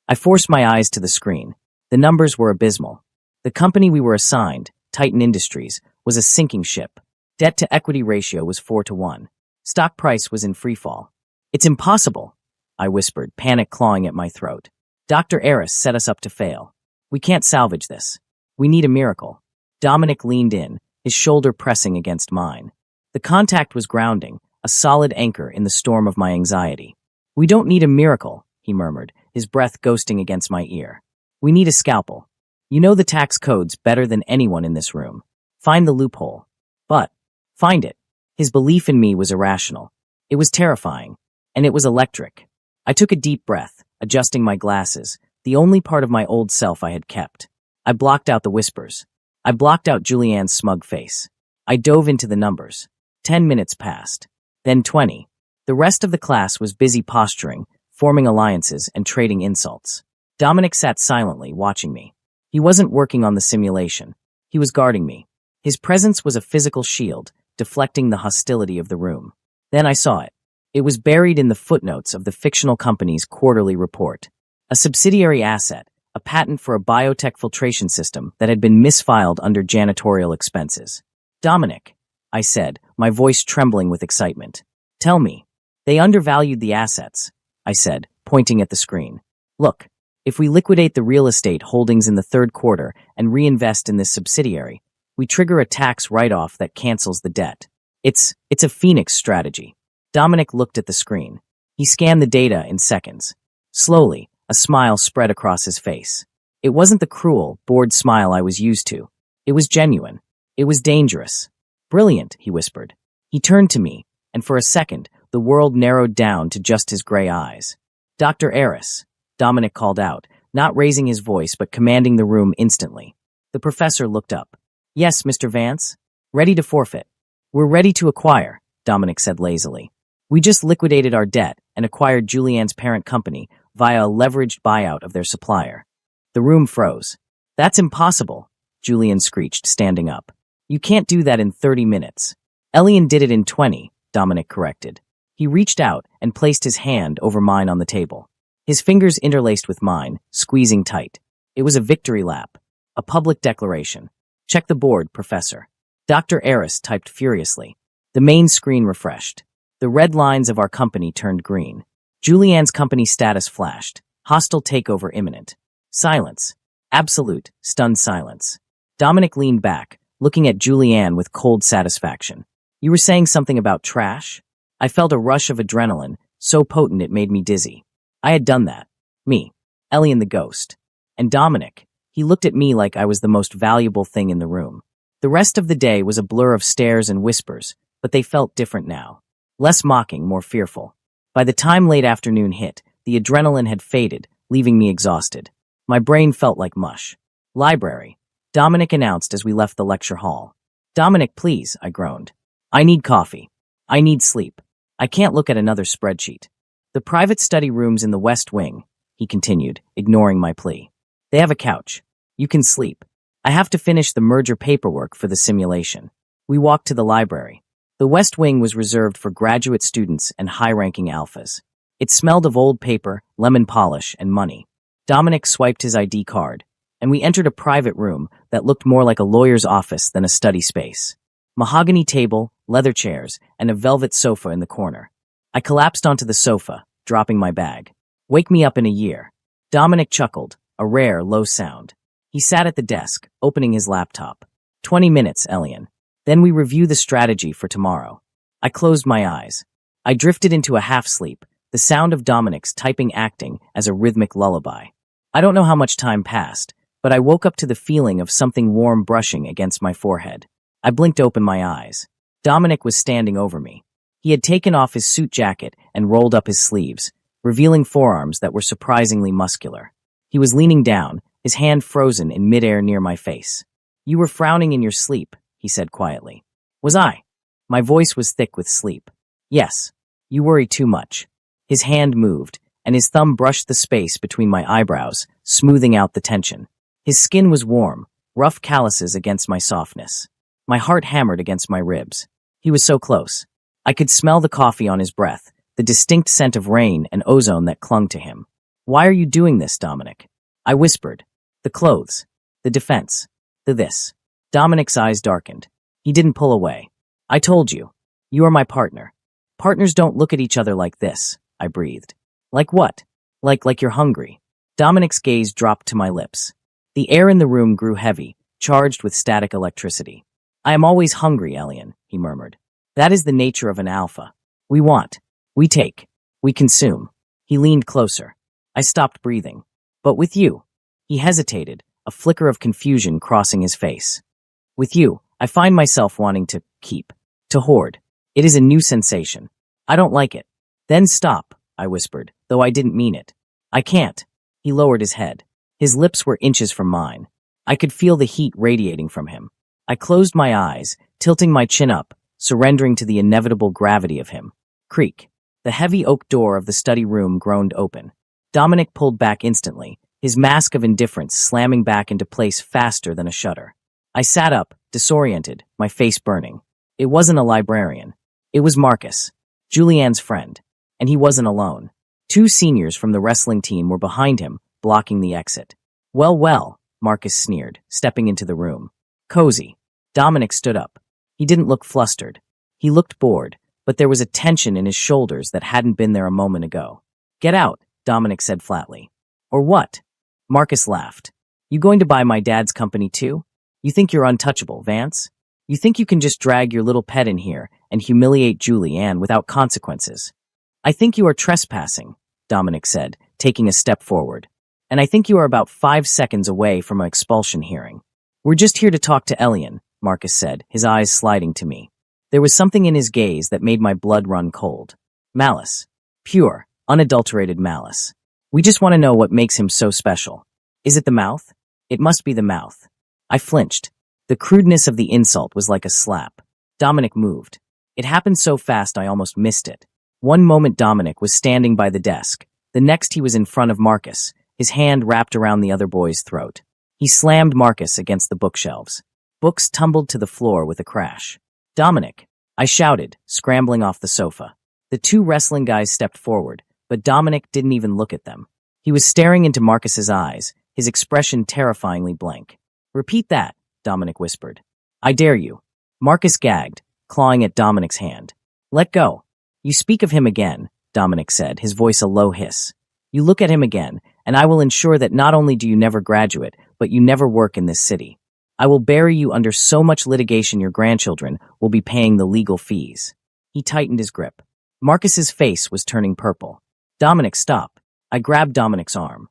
I forced my eyes to the screen. The numbers were abysmal. The company we were assigned, Titan Industries, was a sinking ship. Debt-to-equity ratio was 4-to-1. Stock price was in freefall. It's impossible, I whispered, panic clawing at my throat. Dr. Eris set us up to fail. We can't salvage this. We need a miracle. Dominic leaned in, his shoulder pressing against mine. The contact was grounding, a solid anchor in the storm of my anxiety. We don't need a miracle, he murmured, his breath ghosting against my ear. We need a scalpel. You know the tax codes better than anyone in this room. Find the loophole. But, find it. His belief in me was irrational. It was terrifying. And it was electric. I took a deep breath, adjusting my glasses, the only part of my old self I had kept. I blocked out the whispers. I blocked out Julianne's smug face. I dove into the numbers. 10 minutes passed. Then 20. The rest of the class was busy posturing, forming alliances, and trading insults. Dominic sat silently, watching me. He wasn't working on the simulation. He was guarding me. His presence was a physical shield, deflecting the hostility of the room. Then I saw it. It was buried in the footnotes of the fictional company's quarterly report. A subsidiary asset, a patent for a biotech filtration system that had been misfiled under janitorial expenses. Dominic, I said, my voice trembling with excitement. Tell me. They undervalued the assets, I said, pointing at the screen. Look, if we liquidate the real estate holdings in the 3rd quarter and reinvest in this subsidiary, we trigger a tax write-off that cancels the debt. It's a Phoenix strategy. Dominic looked at the screen. He scanned the data in seconds. Slowly, a smile spread across his face. It wasn't the cruel, bored smile I was used to. It was genuine. It was dangerous. Brilliant, he whispered. He turned to me, and for a second, the world narrowed down to just his gray eyes. Dr. Eris, Dominic called out, not raising his voice but commanding the room instantly. The professor looked up. Yes, Mr. Vance? Ready to forfeit. We're ready to acquire, Dominic said lazily. We just liquidated our debt and acquired Julianne's parent company via a leveraged buyout of their supplier. The room froze. That's impossible, Julian screeched, standing up. You can't do that in 30 minutes. Elian did it in 20, Dominic corrected. He reached out and placed his hand over mine on the table. His fingers interlaced with mine, squeezing tight. It was a victory lap. A public declaration. Check the board, Professor. Dr. Eris typed furiously. The main screen refreshed. The red lines of our company turned green. Julianne's company status flashed. Hostile takeover imminent. Silence. Absolute, stunned silence. Dominic leaned back, looking at Julianne with cold satisfaction. You were saying something about trash? I felt a rush of adrenaline, so potent it made me dizzy. I had done that. Me. Elian the ghost. And Dominic. He looked at me like I was the most valuable thing in the room. The rest of the day was a blur of stares and whispers, but they felt different now. Less mocking, more fearful. By the time late afternoon hit, the adrenaline had faded, leaving me exhausted. My brain felt like mush. Library. Dominic announced as we left the lecture hall. Dominic, please, I groaned. I need coffee. I need sleep. I can't look at another spreadsheet. The private study room's in the West Wing, he continued, ignoring my plea. They have a couch. You can sleep. I have to finish the merger paperwork for the simulation. We walked to the library. The West Wing was reserved for graduate students and high-ranking alphas. It smelled of old paper, lemon polish, and money. Dominic swiped his ID card, and we entered a private room that looked more like a lawyer's office than a study space. Mahogany table, leather chairs, and a velvet sofa in the corner. I collapsed onto the sofa, dropping my bag. Wake me up in a year. Dominic chuckled, a rare, low sound. He sat at the desk, opening his laptop. 20 minutes, Elian. Then we review the strategy for tomorrow. I closed my eyes. I drifted into a half-sleep, the sound of Dominic's typing acting as a rhythmic lullaby. I don't know how much time passed, but I woke up to the feeling of something warm brushing against my forehead. I blinked open my eyes. Dominic was standing over me. He had taken off his suit jacket and rolled up his sleeves, revealing forearms that were surprisingly muscular. He was leaning down, his hand frozen in midair near my face. You were frowning in your sleep, he said quietly. Was I? My voice was thick with sleep. Yes. You worry too much. His hand moved, and his thumb brushed the space between my eyebrows, smoothing out the tension. His skin was warm, rough calluses against my softness. My heart hammered against my ribs. He was so close. I could smell the coffee on his breath, the distinct scent of rain and ozone that clung to him. Why are you doing this, Dominic? I whispered. The clothes. The defense. The this. Dominic's eyes darkened. He didn't pull away. I told you. You are my partner. Partners don't look at each other like this, I breathed. Like what? Like you're hungry. Dominic's gaze dropped to my lips. The air in the room grew heavy, charged with static electricity. I am always hungry, Elian, he murmured. That is the nature of an alpha. We want. We take. We consume. He leaned closer. I stopped breathing. But with you. He hesitated, a flicker of confusion crossing his face. With you, I find myself wanting to keep. To hoard. It is a new sensation. I don't like it. Then stop, I whispered, though I didn't mean it. I can't. He lowered his head. His lips were inches from mine. I could feel the heat radiating from him. I closed my eyes, tilting my chin up, surrendering to the inevitable gravity of him. Creak. The heavy oak door of the study room groaned open. Dominic pulled back instantly, his mask of indifference slamming back into place faster than a shutter. I sat up, disoriented, my face burning. It wasn't a librarian. It was Marcus, Julianne's friend. And he wasn't alone. 2 seniors from the wrestling team were behind him, blocking the exit. Well, Marcus sneered, stepping into the room. Cozy. Dominic stood up. He didn't look flustered. He looked bored, but there was a tension in his shoulders that hadn't been there a moment ago. Get out, Dominic said flatly. Or what? Marcus laughed. You going to buy my dad's company too? You think you're untouchable, Vance? You think you can just drag your little pet in here and humiliate Julianne without consequences? I think you are trespassing, Dominic said, taking a step forward. And I think you are about 5 seconds away from an expulsion hearing. We're just here to talk to Elian, Marcus said, his eyes sliding to me. There was something in his gaze that made my blood run cold. Malice. Pure, unadulterated malice. We just want to know what makes him so special. Is it the mouth? It must be the mouth. I flinched. The crudeness of the insult was like a slap. Dominic moved. It happened so fast I almost missed it. One moment Dominic was standing by the desk. The next he was in front of Marcus, his hand wrapped around the other boy's throat. He slammed Marcus against the bookshelves. Books tumbled to the floor with a crash. Dominic, I shouted, scrambling off the sofa. The 2 wrestling guys stepped forward, but Dominic didn't even look at them. He was staring into Marcus's eyes, his expression terrifyingly blank. Repeat that, Dominic whispered. I dare you. Marcus gagged, clawing at Dominic's hand. Let go. You speak of him again, Dominic said, his voice a low hiss. You look at him again, and I will ensure that not only do you never graduate, but you never work in this city. I will bury you under so much litigation your grandchildren will be paying the legal fees. He tightened his grip. Marcus's face was turning purple. Dominic, stop. I grabbed Dominic's arm.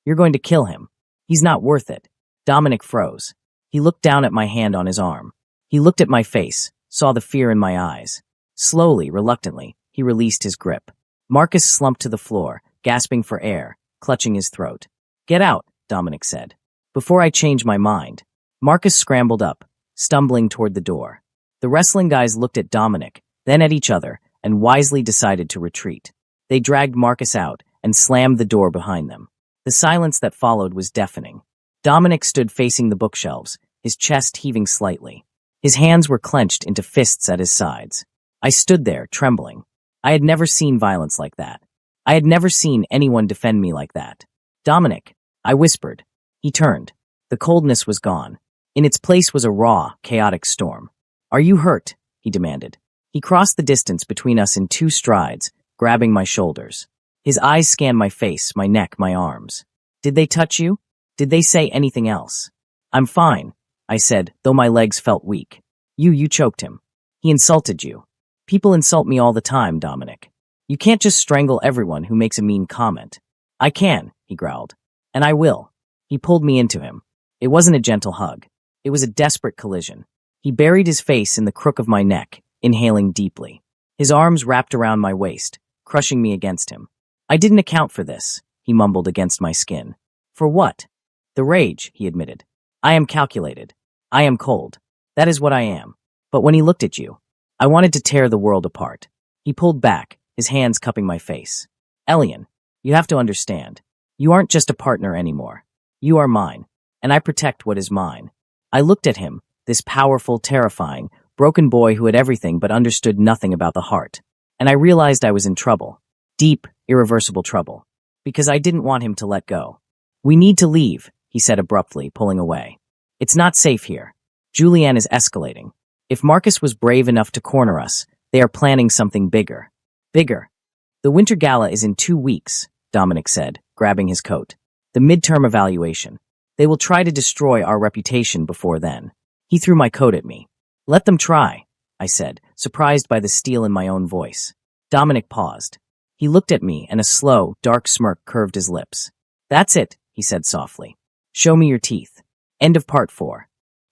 You're going to kill him. He's not worth it. Dominic froze. He looked down at my hand on his arm. He looked at my face, saw the fear in my eyes. Slowly, reluctantly, he released his grip. Marcus slumped to the floor, gasping for air, clutching his throat. Get out, Dominic said. Before I change my mind. Marcus scrambled up, stumbling toward the door. The wrestling guys looked at Dominic, then at each other, and wisely decided to retreat. They dragged Marcus out and slammed the door behind them. The silence that followed was deafening. Dominic stood facing the bookshelves, his chest heaving slightly. His hands were clenched into fists at his sides. I stood there, trembling. I had never seen violence like that. I had never seen anyone defend me like that. Dominic, I whispered. He turned. The coldness was gone. In its place was a raw, chaotic storm. Are you hurt? He demanded. He crossed the distance between us in 2 strides, grabbing my shoulders. His eyes scanned my face, my neck, my arms. Did they touch you? Did they say anything else? I'm fine, I said, though my legs felt weak. You choked him. He insulted you. People insult me all the time, Dominic. You can't just strangle everyone who makes a mean comment. I can, he growled. And I will. He pulled me into him. It wasn't a gentle hug. It was a desperate collision. He buried his face in the crook of my neck, inhaling deeply. His arms wrapped around my waist, crushing me against him. I didn't account for this, he mumbled against my skin. For what? The rage, he admitted. I am calculated. I am cold. That is what I am. But when he looked at you, I wanted to tear the world apart. He pulled back, his hands cupping my face. Elian, you have to understand. You aren't just a partner anymore. You are mine, and I protect what is mine. I looked at him, this powerful, terrifying, broken boy who had everything but understood nothing about the heart. And I realized I was in trouble. Deep, irreversible trouble. Because I didn't want him to let go. We need to leave, he said abruptly, pulling away. It's not safe here. Julianne is escalating. If Marcus was brave enough to corner us, they are planning something bigger. Bigger. The Winter Gala is in 2 weeks, Dominic said, grabbing his coat. The midterm evaluation. They will try to destroy our reputation before then. He threw my coat at me. Let them try, I said, surprised by the steel in my own voice. Dominic paused. He looked at me, and a slow, dark smirk curved his lips. That's it, he said softly. Show me your teeth. End of part 4.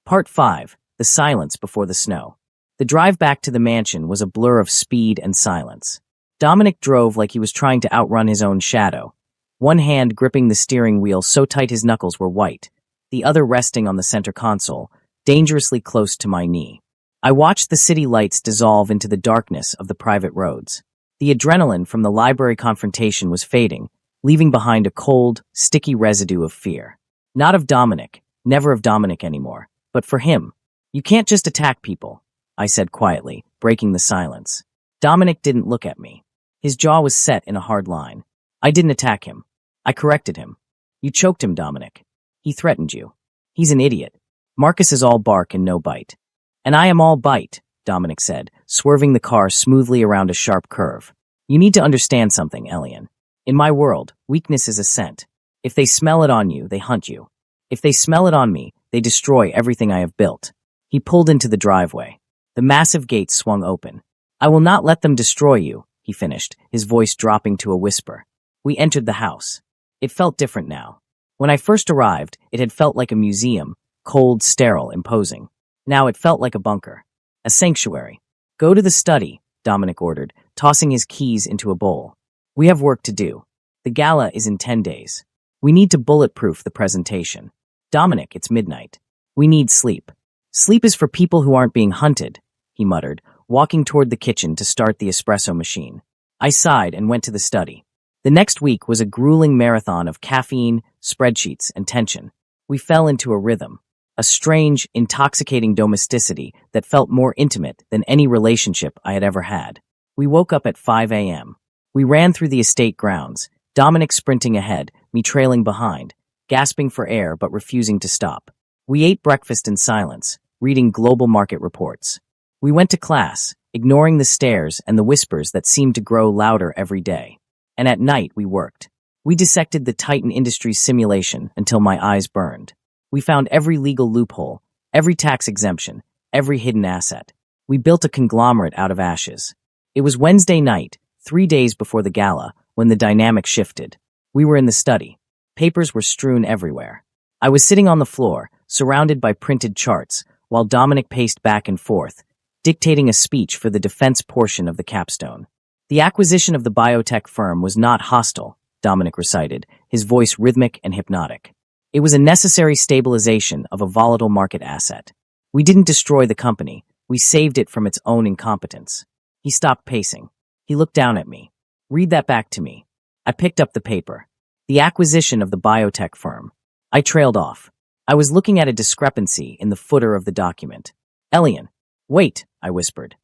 Part 5, the silence before the snow. The drive back to the mansion was a blur of speed and silence. Dominic drove like he was trying to outrun his own shadow. One hand gripping the steering wheel so tight his knuckles were white, the other resting on the center console, dangerously close to my knee. I watched the city lights dissolve into the darkness of the private roads. The adrenaline from the library confrontation was fading, leaving behind a cold, sticky residue of fear. Not of Dominic, never of Dominic anymore, but for him. You can't just attack people, I said quietly, breaking the silence. Dominic didn't look at me. His jaw was set in a hard line. I didn't attack him. I corrected him. You choked him, Dominic. He threatened you. He's an idiot. Marcus is all bark and no bite. And I am all bite, Dominic said, swerving the car smoothly around a sharp curve. You need to understand something, Elian. In my world, weakness is a scent. If they smell it on you, they hunt you. If they smell it on me, they destroy everything I have built. He pulled into the driveway. The massive gates swung open. I will not let them destroy you, he finished, his voice dropping to a whisper. We entered the house. It felt different now. When I first arrived, it had felt like a museum, cold, sterile, imposing. Now it felt like a bunker. A sanctuary. Go to the study, Dominic ordered, tossing his keys into a bowl. We have work to do. The gala is in 10 days. We need to bulletproof the presentation. Dominic, it's midnight. We need sleep. Sleep is for people who aren't being hunted, he muttered, walking toward the kitchen to start the espresso machine. I sighed and went to the study. The next week was a grueling marathon of caffeine, spreadsheets, and tension. We fell into a rhythm, a strange, intoxicating domesticity that felt more intimate than any relationship I had ever had. We woke up at 5 a.m. We ran through the estate grounds, Dominic sprinting ahead, me trailing behind, gasping for air but refusing to stop. We ate breakfast in silence, reading global market reports. We went to class, ignoring the stares and the whispers that seemed to grow louder every day. And at night we worked. We dissected the Titan Industries simulation until my eyes burned. We found every legal loophole, every tax exemption, every hidden asset. We built a conglomerate out of ashes. It was Wednesday night, 3 days before the gala, when the dynamic shifted. We were in the study. Papers were strewn everywhere. I was sitting on the floor, surrounded by printed charts, while Dominic paced back and forth, dictating a speech for the defense portion of the capstone. The acquisition of the biotech firm was not hostile, Dominic recited, his voice rhythmic and hypnotic. It was a necessary stabilization of a volatile market asset. We didn't destroy the company, we saved it from its own incompetence. He stopped pacing. He looked down at me. Read that back to me. I picked up the paper. The acquisition of the biotech firm. I trailed off. I was looking at a discrepancy in the footer of the document. Elian. Wait, I whispered.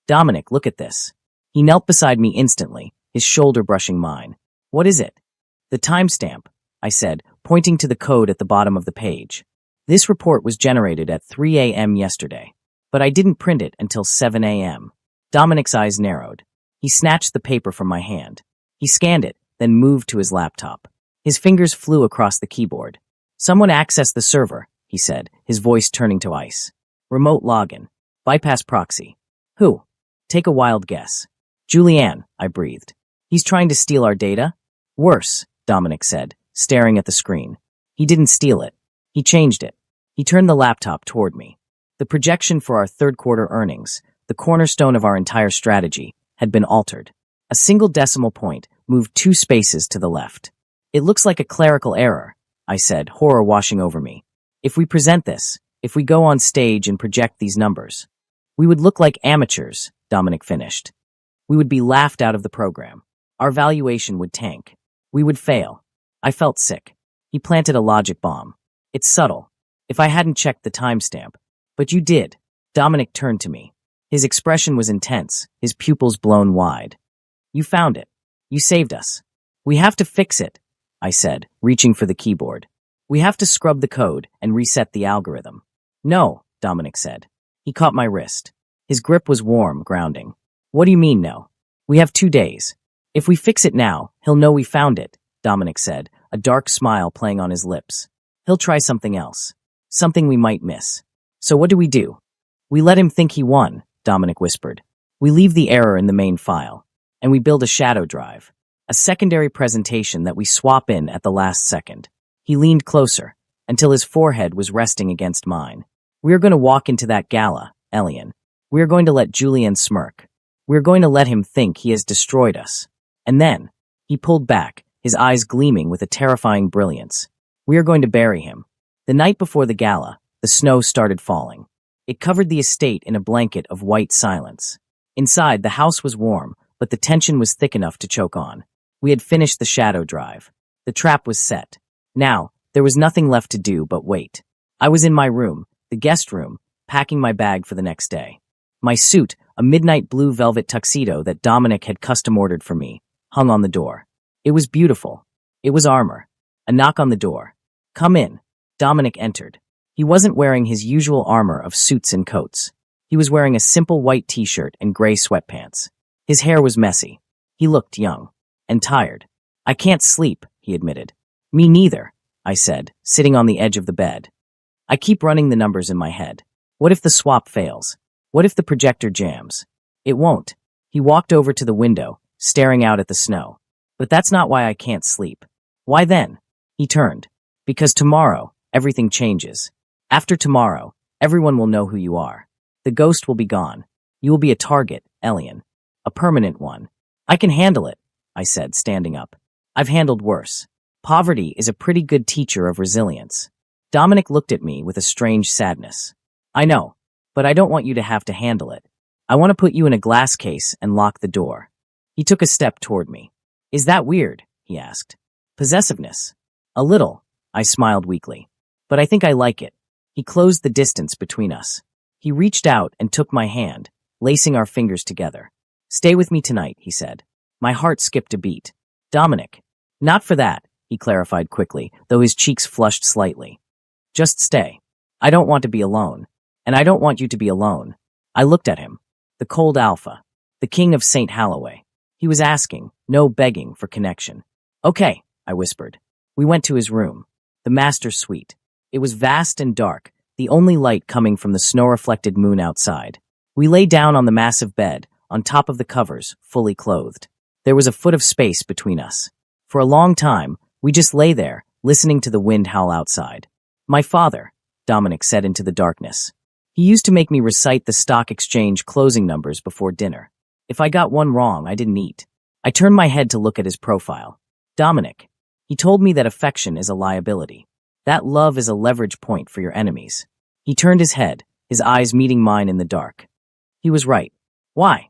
Dominic, look at this. He knelt beside me instantly, his shoulder brushing mine. What is it? The timestamp, I said, pointing to the code at the bottom of the page. This report was generated at 3 a.m. yesterday, but I didn't print it until 7 a.m. Dominic's eyes narrowed. He snatched the paper from my hand. He scanned it, then moved to his laptop. His fingers flew across the keyboard. Someone accessed the server, he said, his voice turning to ice. Remote login. Bypass proxy. Who? Take a wild guess. Julianne, I breathed. He's trying to steal our data? Worse, Dominic said, staring at the screen. He didn't steal it. He changed it. He turned the laptop toward me. The projection for our third quarter earnings, the cornerstone of our entire strategy, had been altered. A single decimal point moved 2 spaces to the left. It looks like a clerical error, I said, horror washing over me. If we present this, if we go on stage and project these numbers, we would look like amateurs, Dominic finished. We would be laughed out of the program. Our valuation would tank. We would fail. I felt sick. He planted a logic bomb. It's subtle. If I hadn't checked the timestamp. But you did. Dominic turned to me. His expression was intense, his pupils blown wide. You found it. You saved us. We have to fix it, I said, reaching for the keyboard. We have to scrub the code and reset the algorithm. No, Dominic said. He caught my wrist. His grip was warm, grounding. What do you mean, no? We have 2 days. If we fix it now, he'll know we found it, Dominic said, a dark smile playing on his lips. He'll try something else. Something we might miss. So what do? We let him think he won, Dominic whispered. We leave the error in the main file, and we build a shadow drive, a secondary presentation that we swap in at the last second. He leaned closer, until his forehead was resting against mine. We are going to walk into that gala, Elian. We are going to let Julian smirk. We are going to let him think he has destroyed us. And then, he pulled back, his eyes gleaming with a terrifying brilliance. We are going to bury him. The night before the gala, the snow started falling. It covered the estate in a blanket of white silence. Inside, the house was warm, but the tension was thick enough to choke on. We had finished the shadow drive. The trap was set. Now, there was nothing left to do but wait. I was in my room, the guest room, packing my bag for the next day. My suit, a midnight blue velvet tuxedo that Dominic had custom ordered for me, hung on the door. It was beautiful. It was armor. A knock on the door. Come in. Dominic entered. He wasn't wearing his usual armor of suits and coats. He was wearing a simple white t-shirt and gray sweatpants. His hair was messy. He looked young. And tired. I can't sleep, he admitted. Me neither, I said, sitting on the edge of the bed. I keep running the numbers in my head. What if the swap fails? What if the projector jams? It won't. He walked over to the window, staring out at the snow. But that's not why I can't sleep. Why then? He turned. Because tomorrow, everything changes. After tomorrow, everyone will know who you are. The ghost will be gone. You will be a target, Elian. A permanent one. I can handle it, I said, standing up. I've handled worse. Poverty is a pretty good teacher of resilience. Dominic looked at me with a strange sadness. I know, but I don't want you to have to handle it. I want to put you in a glass case and lock the door. He took a step toward me. Is that weird? He asked. Possessiveness. A little, I smiled weakly. But I think I like it. He closed the distance between us. He reached out and took my hand, lacing our fingers together. Stay with me tonight, he said. My heart skipped a beat. Dominic. Not for that, he clarified quickly, though his cheeks flushed slightly. Just stay. I don't want to be alone. And I don't want you to be alone. I looked at him. The cold alpha. The king of St. Holloway. He was asking, no begging, for connection. Okay, I whispered. We went to his room. The master's suite. It was vast and dark, the only light coming from the snow-reflected moon outside. We lay down on the massive bed, on top of the covers, fully clothed. There was a foot of space between us. For a long time, we just lay there, listening to the wind howl outside. My father, Dominic said into the darkness. He used to make me recite the stock exchange closing numbers before dinner. If I got one wrong, I didn't eat. I turned my head to look at his profile. Dominic. He told me that affection is a liability. That love is a leverage point for your enemies. He turned his head, his eyes meeting mine in the dark. He was right. Why?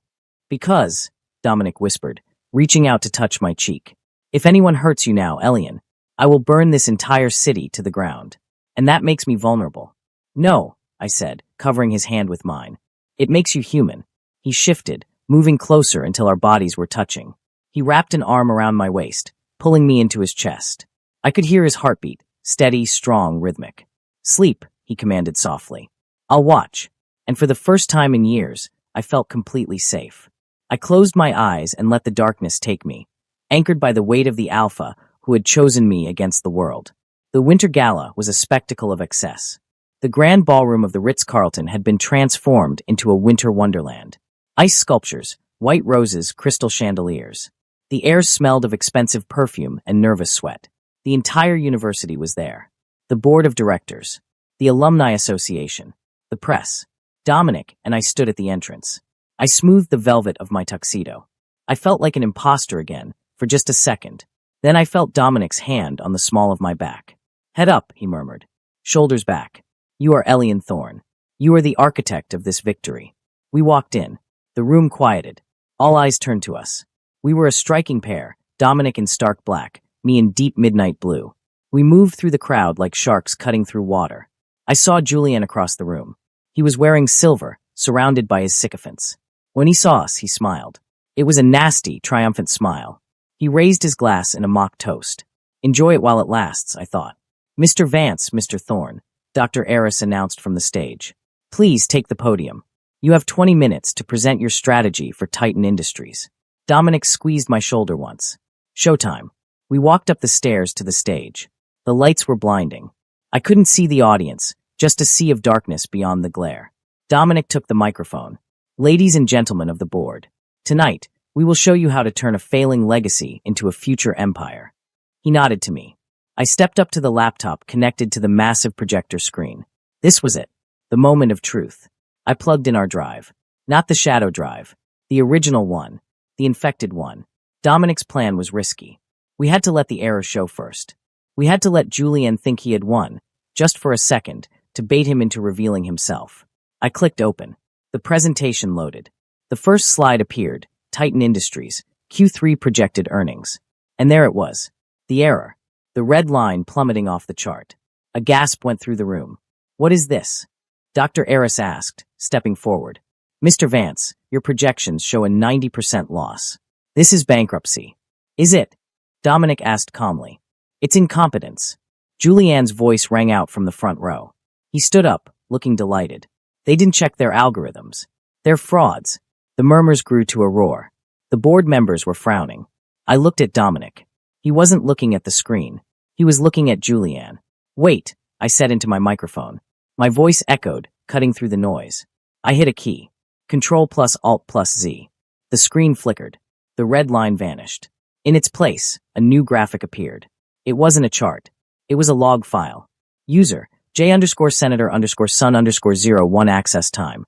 Because, Dominic whispered, reaching out to touch my cheek. If anyone hurts you now, Elian, I will burn this entire city to the ground. And that makes me vulnerable. No, I said, covering his hand with mine. It makes you human. He shifted, moving closer until our bodies were touching. He wrapped an arm around my waist, pulling me into his chest. I could hear his heartbeat, steady, strong, rhythmic. Sleep, he commanded softly. I'll watch. And for the first time in years, I felt completely safe. I closed my eyes and let the darkness take me, anchored by the weight of the Alpha who had chosen me against the world. The Winter Gala was a spectacle of excess. The grand ballroom of the Ritz-Carlton had been transformed into a winter wonderland. Ice sculptures, white roses, crystal chandeliers. The air smelled of expensive perfume and nervous sweat. The entire university was there. The board of directors, the alumni association, the press. Dominic and I stood at the entrance. I smoothed the velvet of my tuxedo. I felt like an imposter again, for just a second. Then I felt Dominic's hand on the small of my back. Head up, he murmured. Shoulders back. You are Elian Thorne. You are the architect of this victory. We walked in. The room quieted. All eyes turned to us. We were a striking pair, Dominic in stark black, me in deep midnight blue. We moved through the crowd like sharks cutting through water. I saw Julian across the room. He was wearing silver, surrounded by his sycophants. When he saw us, he smiled. It was a nasty, triumphant smile. He raised his glass in a mock toast. Enjoy it while it lasts, I thought. Mr. Vance, Mr. Thorne, Dr. Eris announced from the stage. Please take the podium. You have 20 minutes to present your strategy for Titan Industries. Dominic squeezed my shoulder once. Showtime. We walked up the stairs to the stage. The lights were blinding. I couldn't see the audience, just a sea of darkness beyond the glare. Dominic took the microphone. Ladies and gentlemen of the board, tonight, we will show you how to turn a failing legacy into a future empire. He nodded to me. I stepped up to the laptop connected to the massive projector screen. This was it, the moment of truth. I plugged in our drive. Not the shadow drive, the original one, the infected one. Dominic's plan was risky. We had to let the error show first. We had to let Julian think he had won, just for a second, to bait him into revealing himself. I clicked open. The presentation loaded. The first slide appeared, Titan Industries, Q3 projected earnings. And there it was. The error. The red line plummeting off the chart. A gasp went through the room. What is this? Dr. Eris asked, stepping forward. Mr. Vance, your projections show a 90% loss. This is bankruptcy. Is it? Dominic asked calmly. It's incompetence. Julian's voice rang out from the front row. He stood up, looking delighted. They didn't check their algorithms. They're frauds. The murmurs grew to a roar. The board members were frowning. I looked at Dominic. He wasn't looking at the screen. He was looking at Julian. Wait, I said into my microphone. My voice echoed, cutting through the noise. I hit a key. Control plus Alt plus Z. The screen flickered. The red line vanished. In its place, a new graphic appeared. It wasn't a chart. It was a log file. User, J_Senator_Sun_01 access time.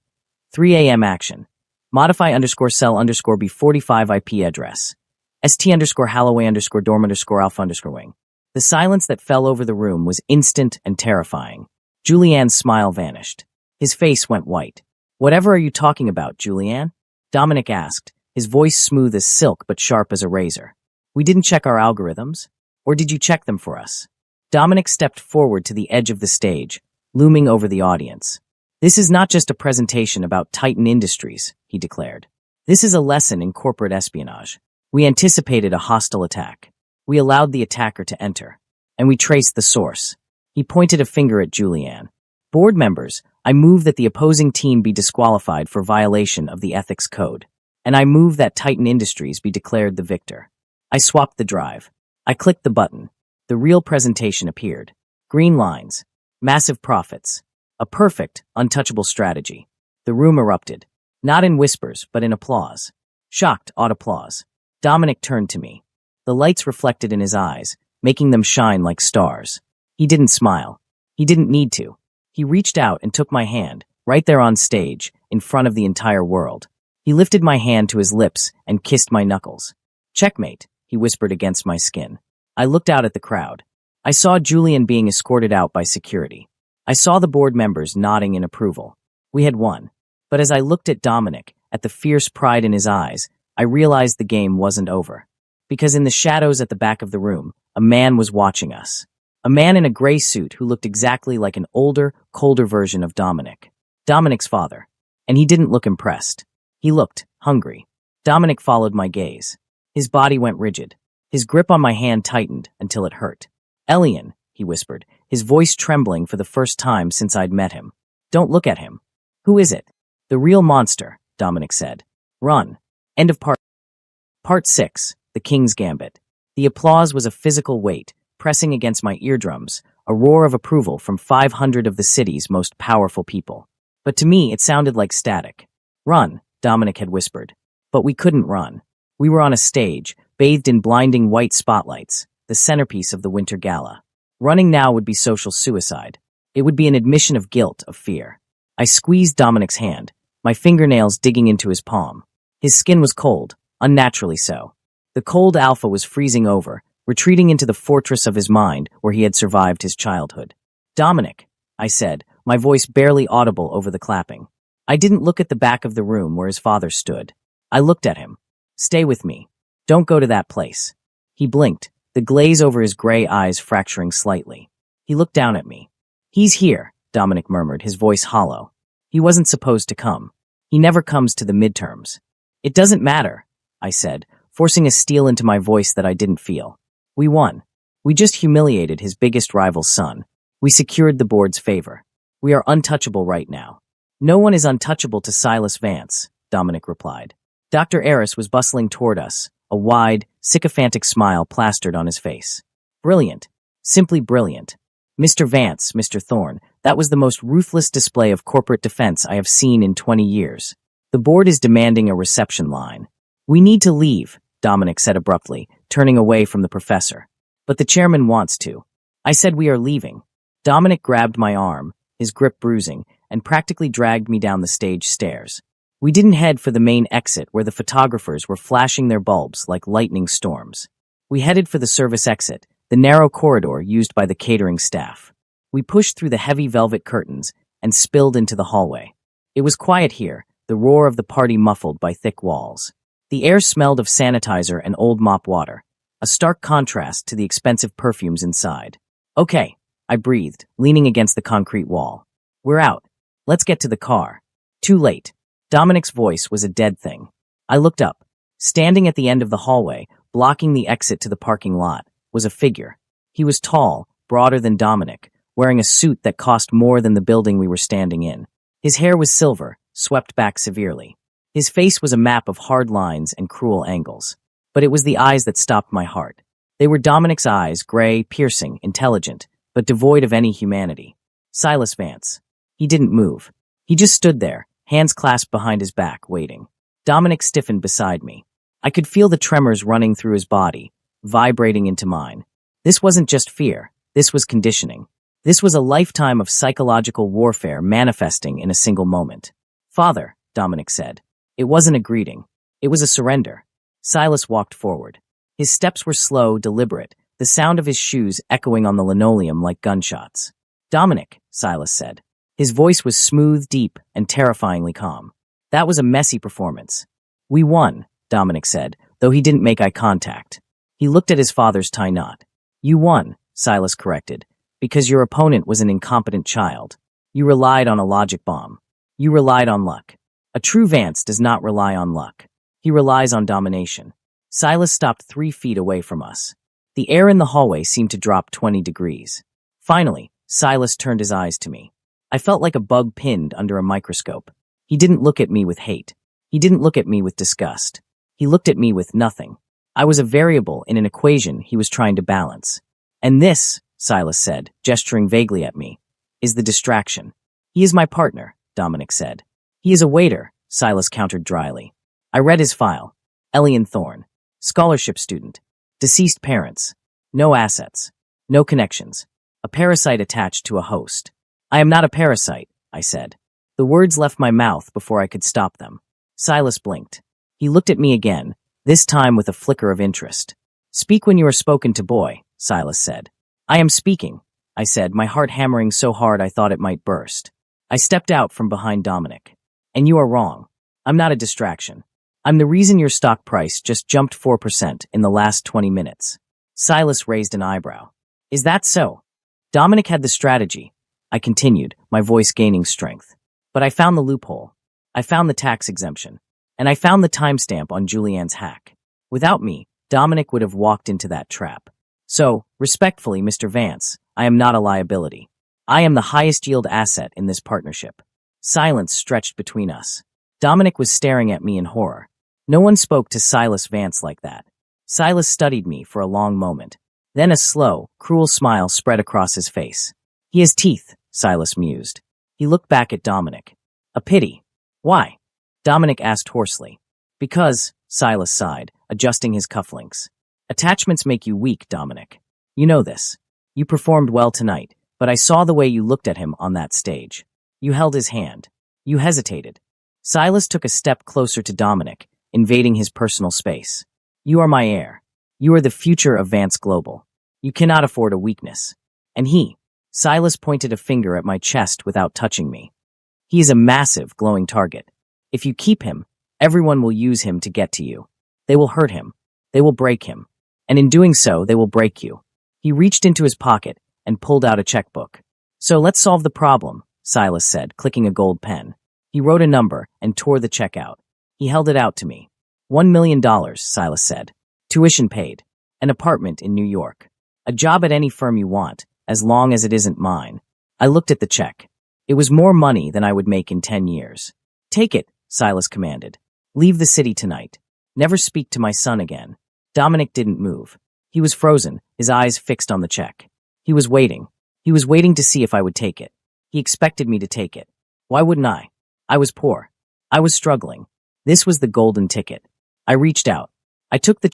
3 a.m. action. Modify _cell B45 IP address. ST_Holloway_dorm_alpha_wing. The silence that fell over the room was instant and terrifying. Julian's smile vanished. His face went white. Whatever are you talking about, Julian? Dominic asked, his voice smooth as silk but sharp as a razor. We didn't check our algorithms? Or did you check them for us? Dominic stepped forward to the edge of the stage, looming over the audience. This is not just a presentation about Titan Industries, he declared. This is a lesson in corporate espionage. We anticipated a hostile attack. We allowed the attacker to enter. And we traced the source. He pointed a finger at Julian. Board members, I move that the opposing team be disqualified for violation of the ethics code. And I move that Titan Industries be declared the victor. I swapped the drive. I clicked the button. The real presentation appeared. Green lines. Massive profits. A perfect, untouchable strategy. The room erupted. Not in whispers, but in applause. Shocked, awed applause. Dominic turned to me. The lights reflected in his eyes, making them shine like stars. He didn't smile. He didn't need to. He reached out and took my hand, right there on stage, in front of the entire world. He lifted my hand to his lips and kissed my knuckles. Checkmate, he whispered against my skin. I looked out at the crowd. I saw Julian being escorted out by security. I saw the board members nodding in approval. We had won. But as I looked at Dominic, at the fierce pride in his eyes, I realized the game wasn't over. Because in the shadows at the back of the room, a man was watching us. A man in a gray suit who looked exactly like an older, colder version of Dominic. Dominic's father. And he didn't look impressed. He looked hungry. Dominic followed my gaze. His body went rigid. His grip on my hand tightened until it hurt. Elian, he whispered, his voice trembling for the first time since I'd met him. Don't look at him. Who is it? The real monster, Dominic said. Run. End of Part 6, The King's Gambit. The applause was a physical weight, pressing against my eardrums, a roar of approval from 500 of the city's most powerful people. But to me, it sounded like static. Run, Dominic had whispered. But we couldn't run. We were on a stage, bathed in blinding white spotlights, the centerpiece of the Winter Gala. Running now would be social suicide. It would be an admission of guilt, of fear. I squeezed Dominic's hand, my fingernails digging into his palm. His skin was cold, unnaturally so. The cold alpha was freezing over, retreating into the fortress of his mind where he had survived his childhood. Dominic, I said, my voice barely audible over the clapping. I didn't look at the back of the room where his father stood. I looked at him. Stay with me. Don't go to that place. He blinked, the glaze over his gray eyes fracturing slightly. He looked down at me. He's here, Dominic murmured, his voice hollow. He wasn't supposed to come. He never comes to the midterms. It doesn't matter, I said, forcing a steel into my voice that I didn't feel. We won. We just humiliated his biggest rival's son. We secured the board's favor. We are untouchable right now. No one is untouchable to Silas Vance, Dominic replied. Dr. Eris was bustling toward us, a wide, sycophantic smile plastered on his face. Brilliant. Simply brilliant. Mr. Vance, Mr. Thorne, that was the most ruthless display of corporate defense I have seen in 20 years. The board is demanding a reception line. We need to leave, Dominic said abruptly, turning away from the professor. But the chairman wants to. I said we are leaving. Dominic grabbed my arm, his grip bruising, and practically dragged me down the stage stairs. We didn't head for the main exit where the photographers were flashing their bulbs like lightning storms. We headed for the service exit, the narrow corridor used by the catering staff. We pushed through the heavy velvet curtains and spilled into the hallway. It was quiet here, the roar of the party muffled by thick walls. The air smelled of sanitizer and old mop water, a stark contrast to the expensive perfumes inside. Okay, I breathed, leaning against the concrete wall. We're out. Let's get to the car. Too late. Dominic's voice was a dead thing. I looked up. Standing at the end of the hallway, blocking the exit to the parking lot, was a figure. He was tall, broader than Dominic, wearing a suit that cost more than the building we were standing in. His hair was silver, swept back severely. His face was a map of hard lines and cruel angles. But it was the eyes that stopped my heart. They were Dominic's eyes, gray, piercing, intelligent, but devoid of any humanity. Silas Vance. He didn't move. He just stood there, hands clasped behind his back, waiting. Dominic stiffened beside me. I could feel the tremors running through his body, vibrating into mine. This wasn't just fear. This was conditioning. This was a lifetime of psychological warfare manifesting in a single moment. Father, Dominic said. It wasn't a greeting. It was a surrender. Silas walked forward. His steps were slow, deliberate, the sound of his shoes echoing on the linoleum like gunshots. Dominic, Silas said. His voice was smooth, deep, and terrifyingly calm. That was a messy performance. We won, Dominic said, though he didn't make eye contact. He looked at his father's tie knot. You won, Silas corrected, because your opponent was an incompetent child. You relied on a logic bomb. You relied on luck. A true Vance does not rely on luck. He relies on domination. Silas stopped 3 feet away from us. The air in the hallway seemed to drop 20 degrees. Finally, Silas turned his eyes to me. I felt like a bug pinned under a microscope. He didn't look at me with hate. He didn't look at me with disgust. He looked at me with nothing. I was a variable in an equation he was trying to balance. And this, Silas said, gesturing vaguely at me, is the distraction. He is my partner, Dominic said. He is a waiter, Silas countered dryly. I read his file. Elian Thorne. Scholarship student. Deceased parents. No assets. No connections. A parasite attached to a host. I am not a parasite, I said. The words left my mouth before I could stop them. Silas blinked. He looked at me again, this time with a flicker of interest. Speak when you are spoken to, boy, Silas said. I am speaking, I said, my heart hammering so hard I thought it might burst. I stepped out from behind Dominic. And you are wrong. I'm not a distraction. I'm the reason your stock price just jumped 4% in the last 20 minutes. Silas raised an eyebrow. Is that so? Dominic had the strategy, I continued, my voice gaining strength. But I found the loophole. I found the tax exemption. And I found the timestamp on Julianne's hack. Without me, Dominic would have walked into that trap. So, respectfully, Mr. Vance, I am not a liability. I am the highest yield asset in this partnership. Silence stretched between us. Dominic was staring at me in horror. No one spoke to Silas Vance like that. Silas studied me for a long moment. Then a slow, cruel smile spread across his face. He has teeth, Silas mused. He looked back at Dominic. A pity. Why? Dominic asked hoarsely. Because, Silas sighed, adjusting his cufflinks. Attachments make you weak, Dominic. You know this. You performed well tonight, but I saw the way you looked at him on that stage. You held his hand. You hesitated. Silas took a step closer to Dominic, invading his personal space. You are my heir. You are the future of Vance Global. You cannot afford a weakness. And Silas pointed a finger at my chest without touching me. He is a massive, glowing target. If you keep him, everyone will use him to get to you. They will hurt him. They will break him. And in doing so, they will break you. He reached into his pocket and pulled out a checkbook. So let's solve the problem, Silas said, clicking a gold pen. He wrote a number and tore the check out. He held it out to me. $1 million, Silas said. Tuition paid. An apartment in New York. A job at any firm you want, as long as it isn't mine. I looked at the check. It was more money than I would make in 10 years. Take it, Silas commanded. Leave the city tonight. Never speak to my son again. Dominic didn't move. He was frozen, his eyes fixed on the check. He was waiting. He was waiting to see if I would take it. He expected me to take it. Why wouldn't I? I was poor. I was struggling. This was the golden ticket. I reached out. I took the